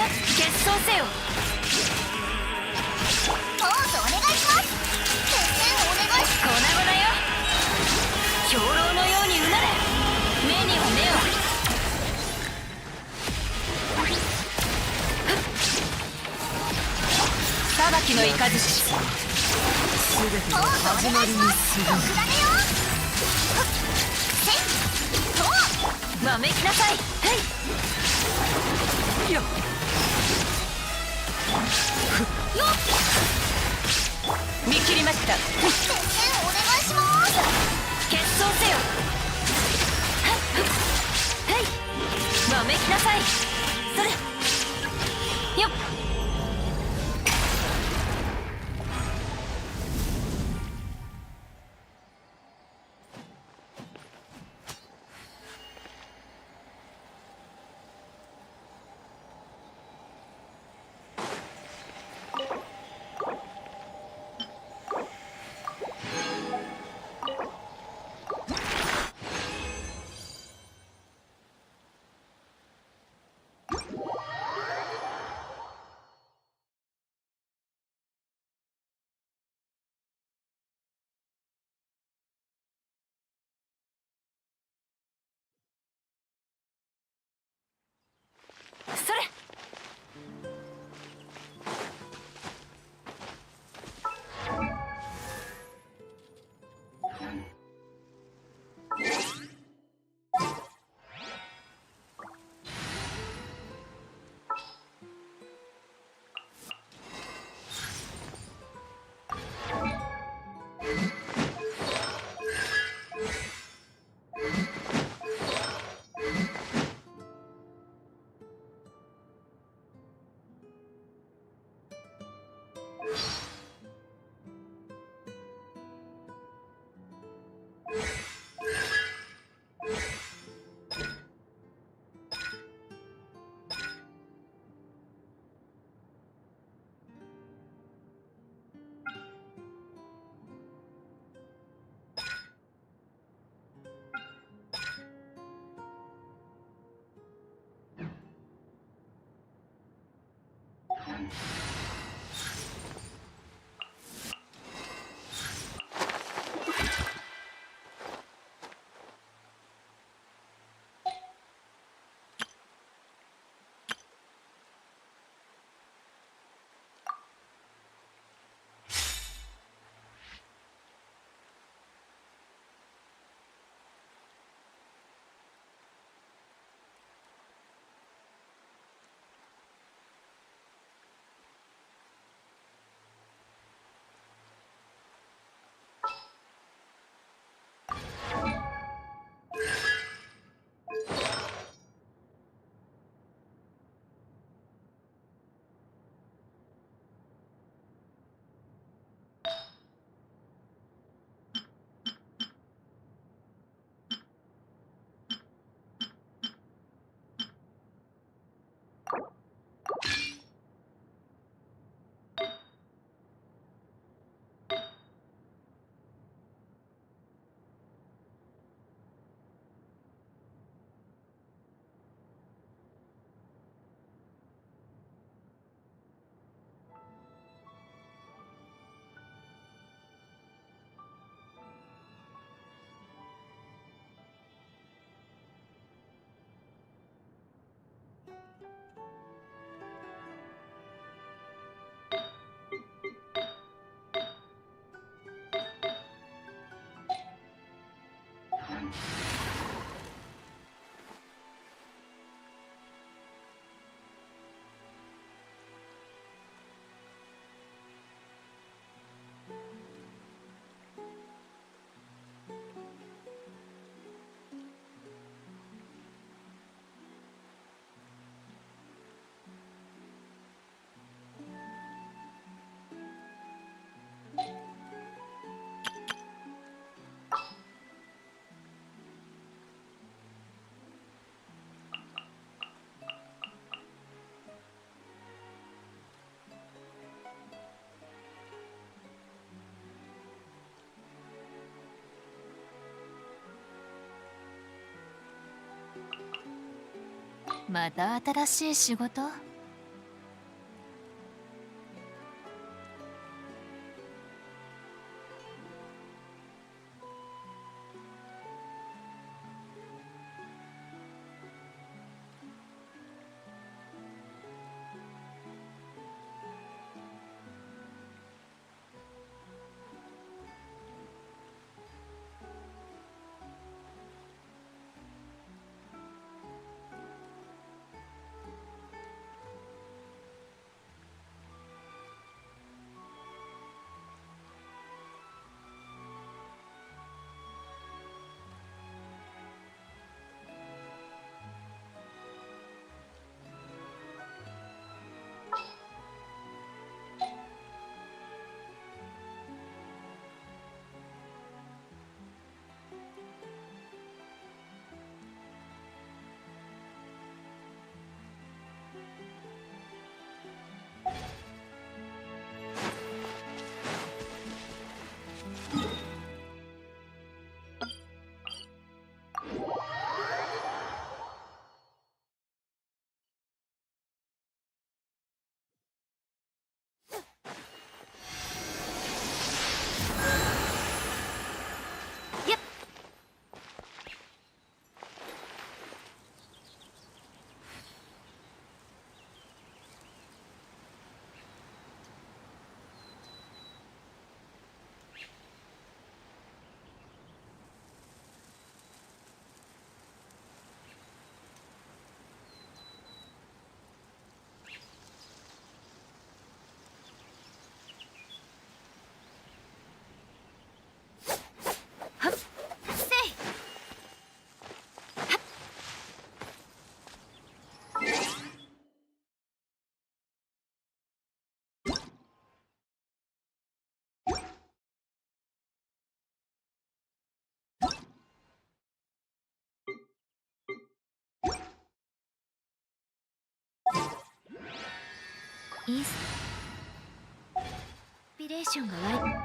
っ決闘せよ。ポーズお願いします。決戦お願いし粉々よ。兵糧のようにうなれ。目には目を。裁きの雷。全ての始まりにする。わめきなさい。よっ見切りました。決戦お願いします。決闘せよ。はいわめきなさい。それよっ。それまた新しい仕事？インスピレーションが悪い。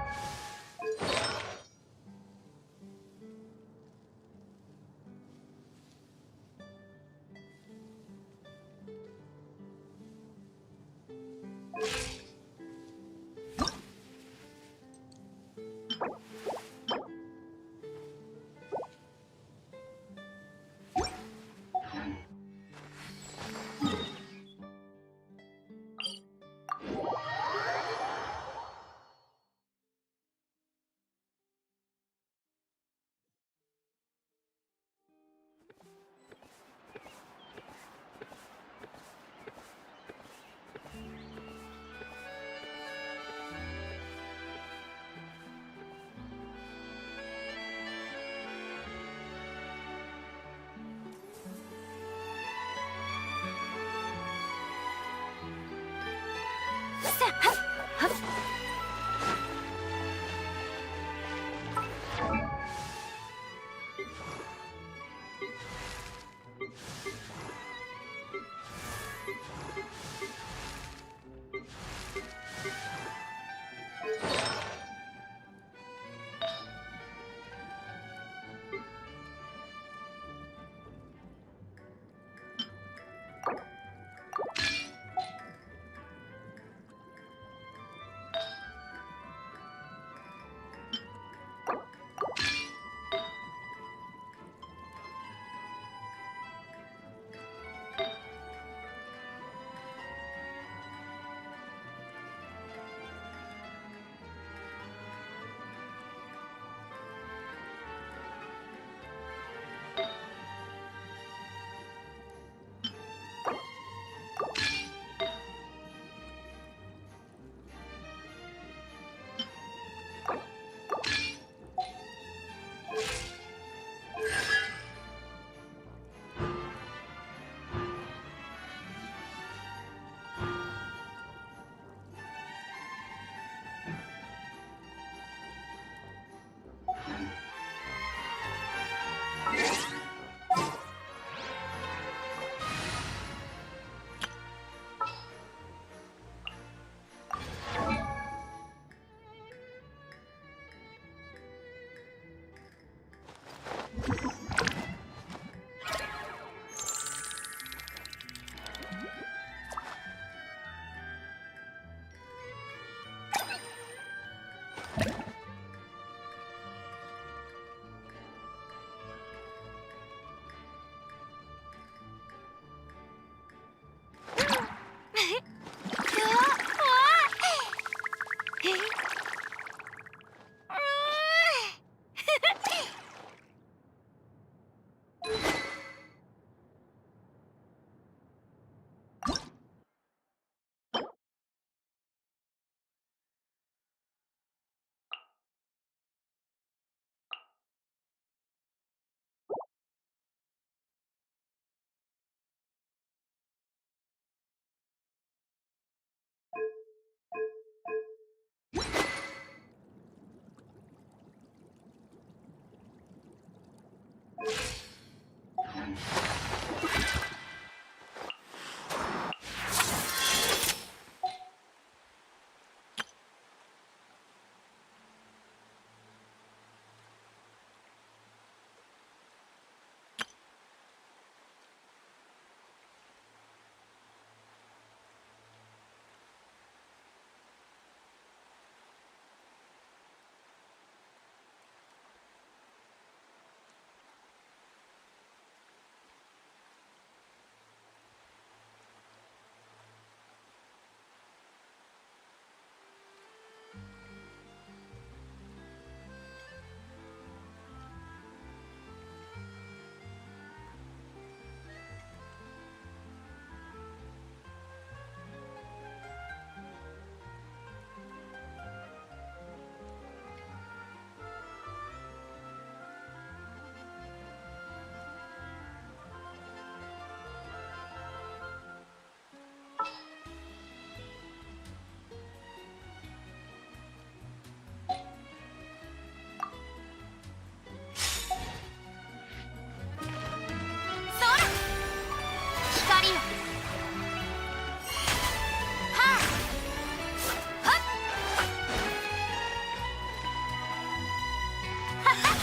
光よ。はっはっはっはっはっ。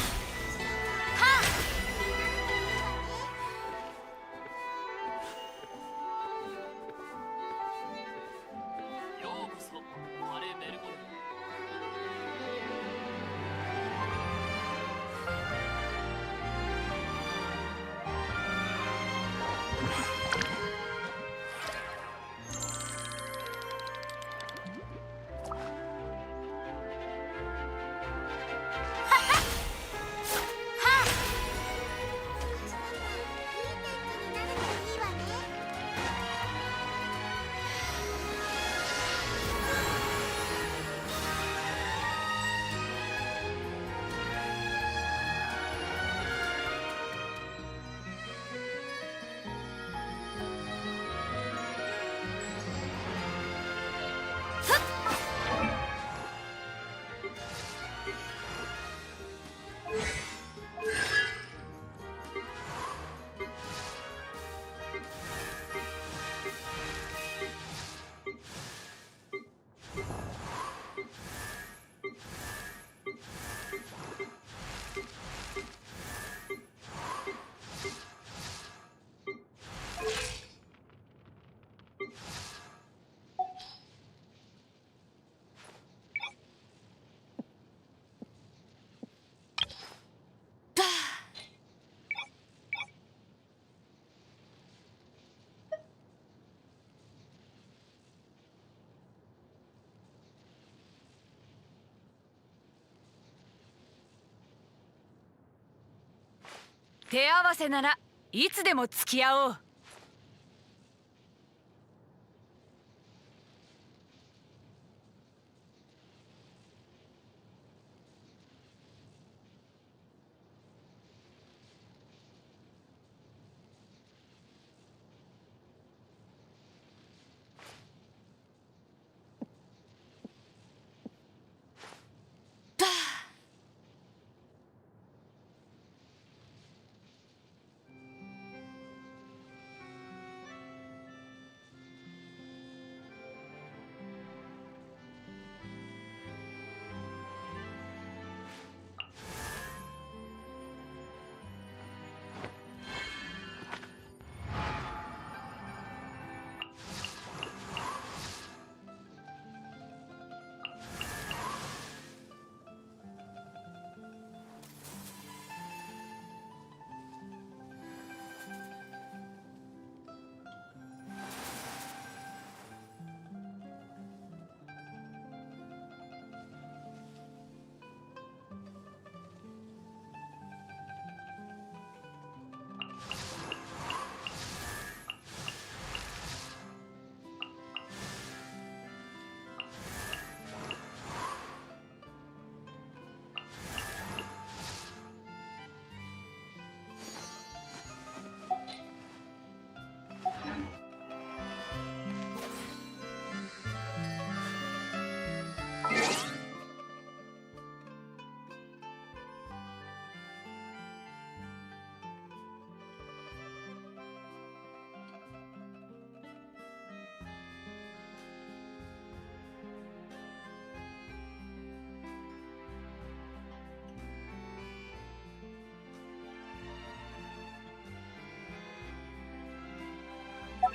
手合わせならいつでも付き合おう。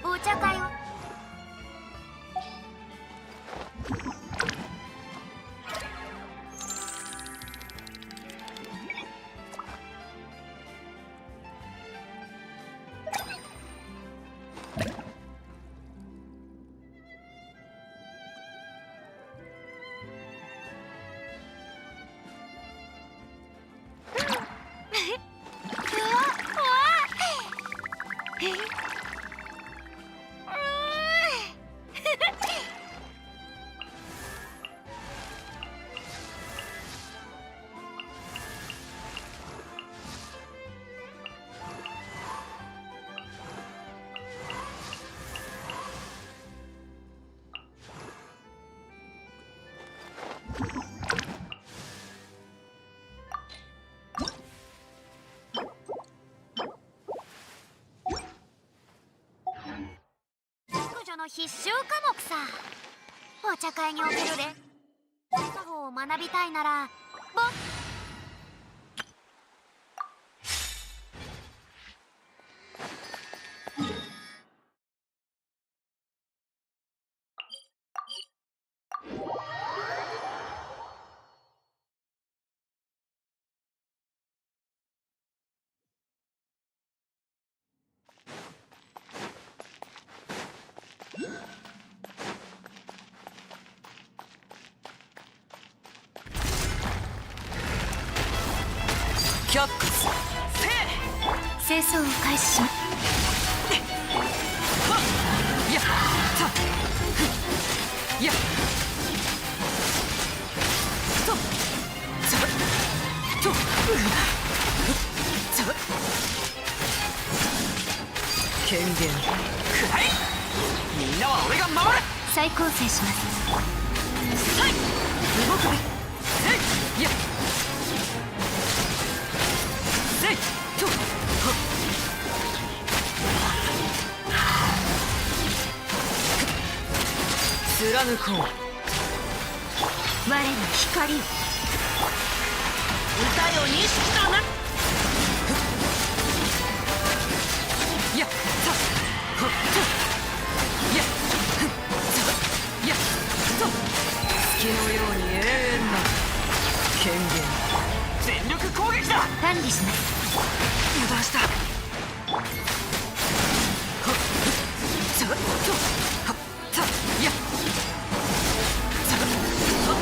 お茶会を。書の必修科目さ。お茶会におけるで作法を学びたいなら却下清掃を開始します。やったやとちょとちょ権限くらい。みんなは俺が守る。再構成します。はい動くべえいやせいと貫こう我の光を歌よ錦だな。やったほっとやふっとやっと月のように永遠な権限全力攻撃だ。管理します。油断した。はっちょっとはったやっちょっと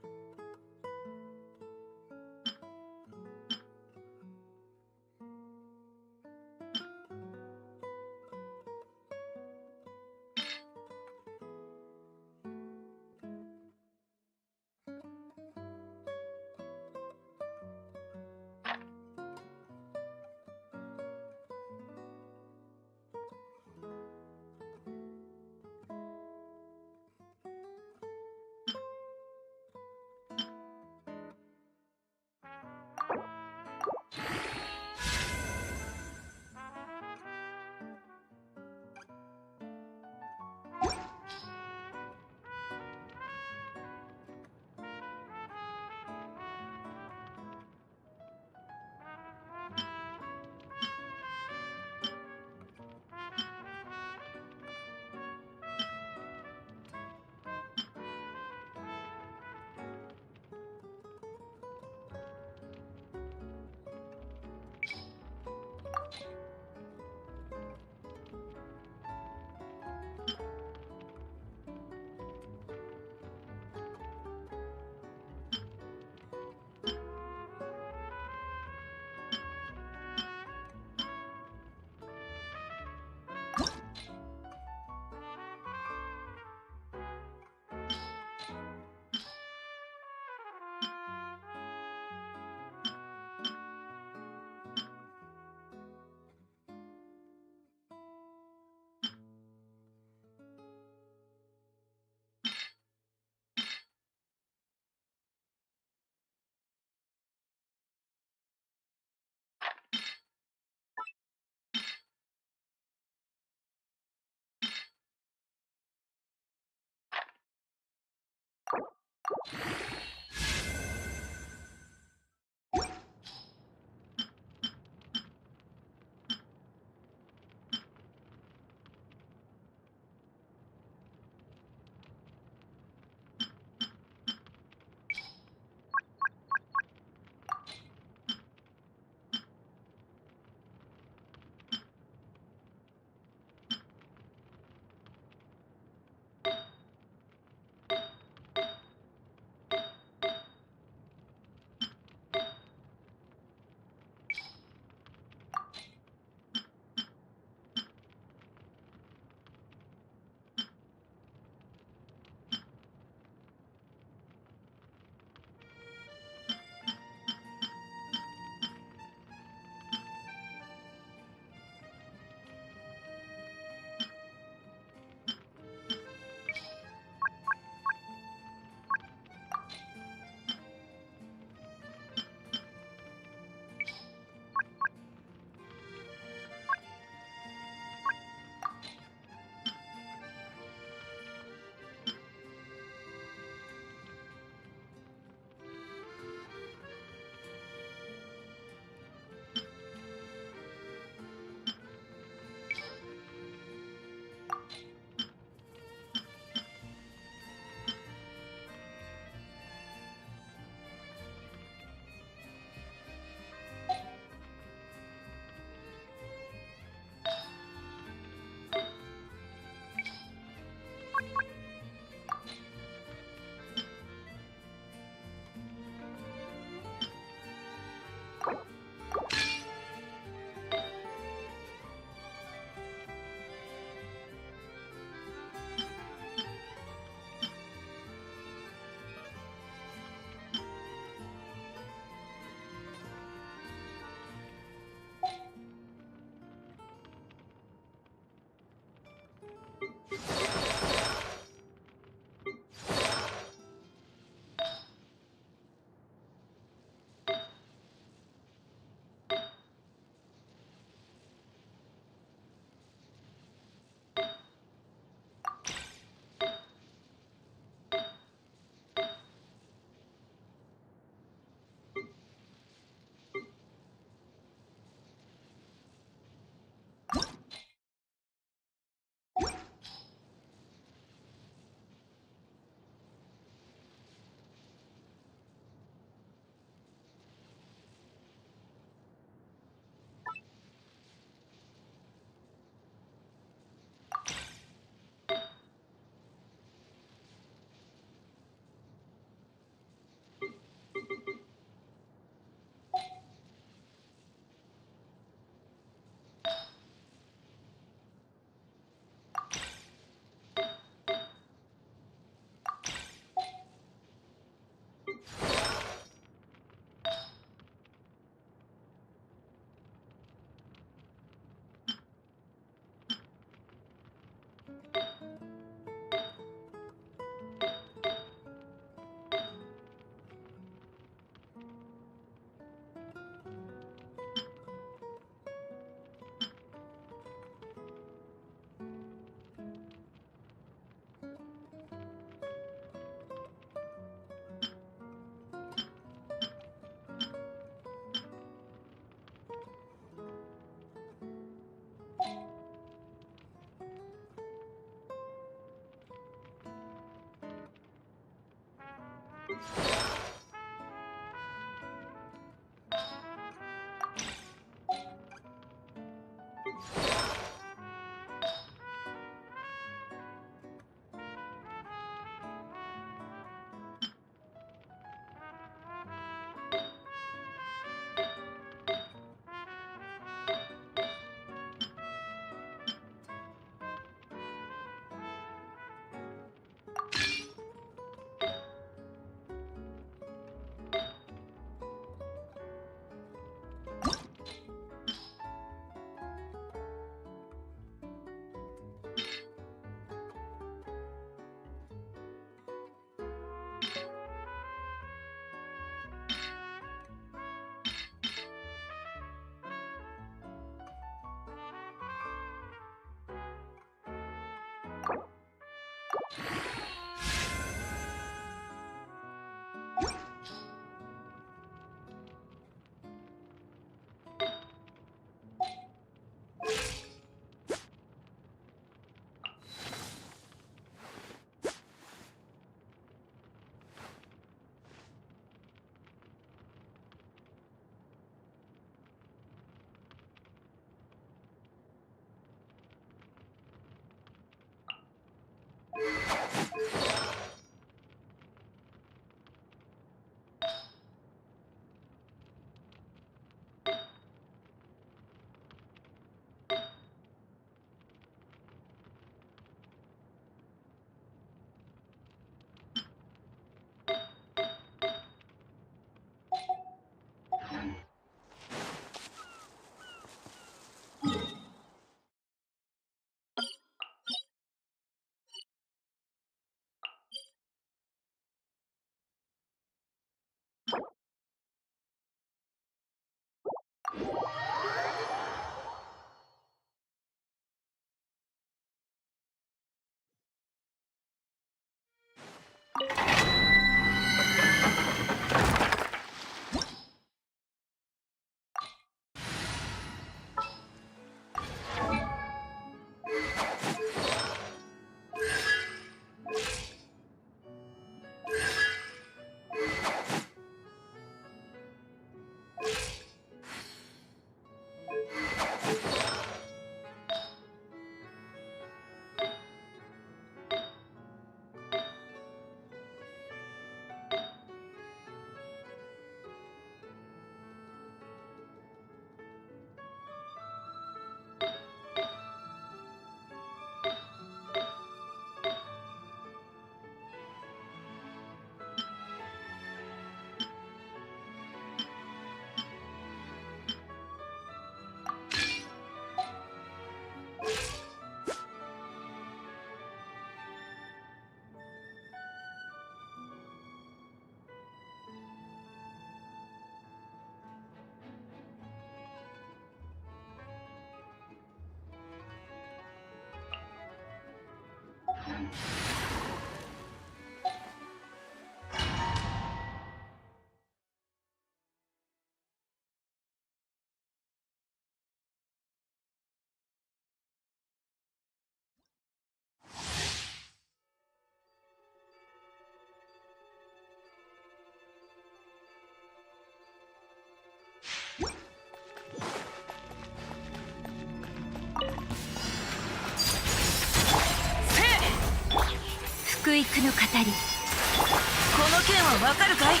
福育の語り、この件はわかるかい？はっ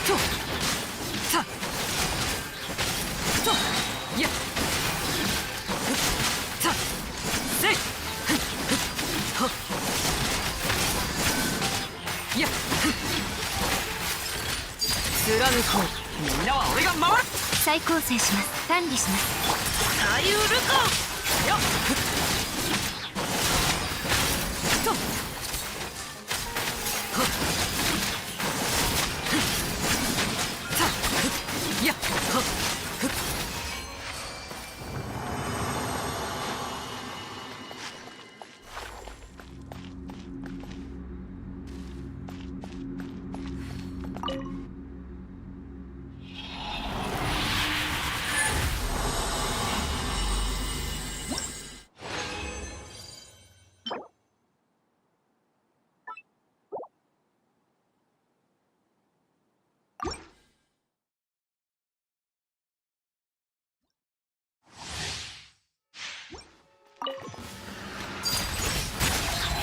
とさとやさせいはや貫こう。みんなは俺が守る。再構成します。管理します。さゆるかよっとやっはっ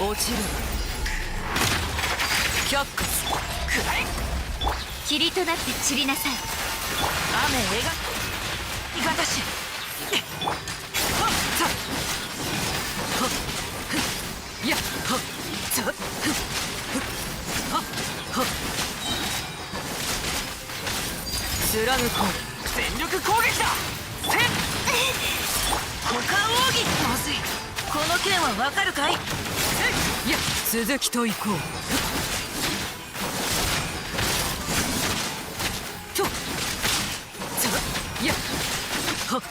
落ちる却下すくらえ。霧となって散りなさい。雨描きいかだしはっさはっふやっはっさふはっはっ貫こう。全力攻撃だ。せん股間奥義。まずい。この件はわかるかい？いや、続きと行こう。といやはっ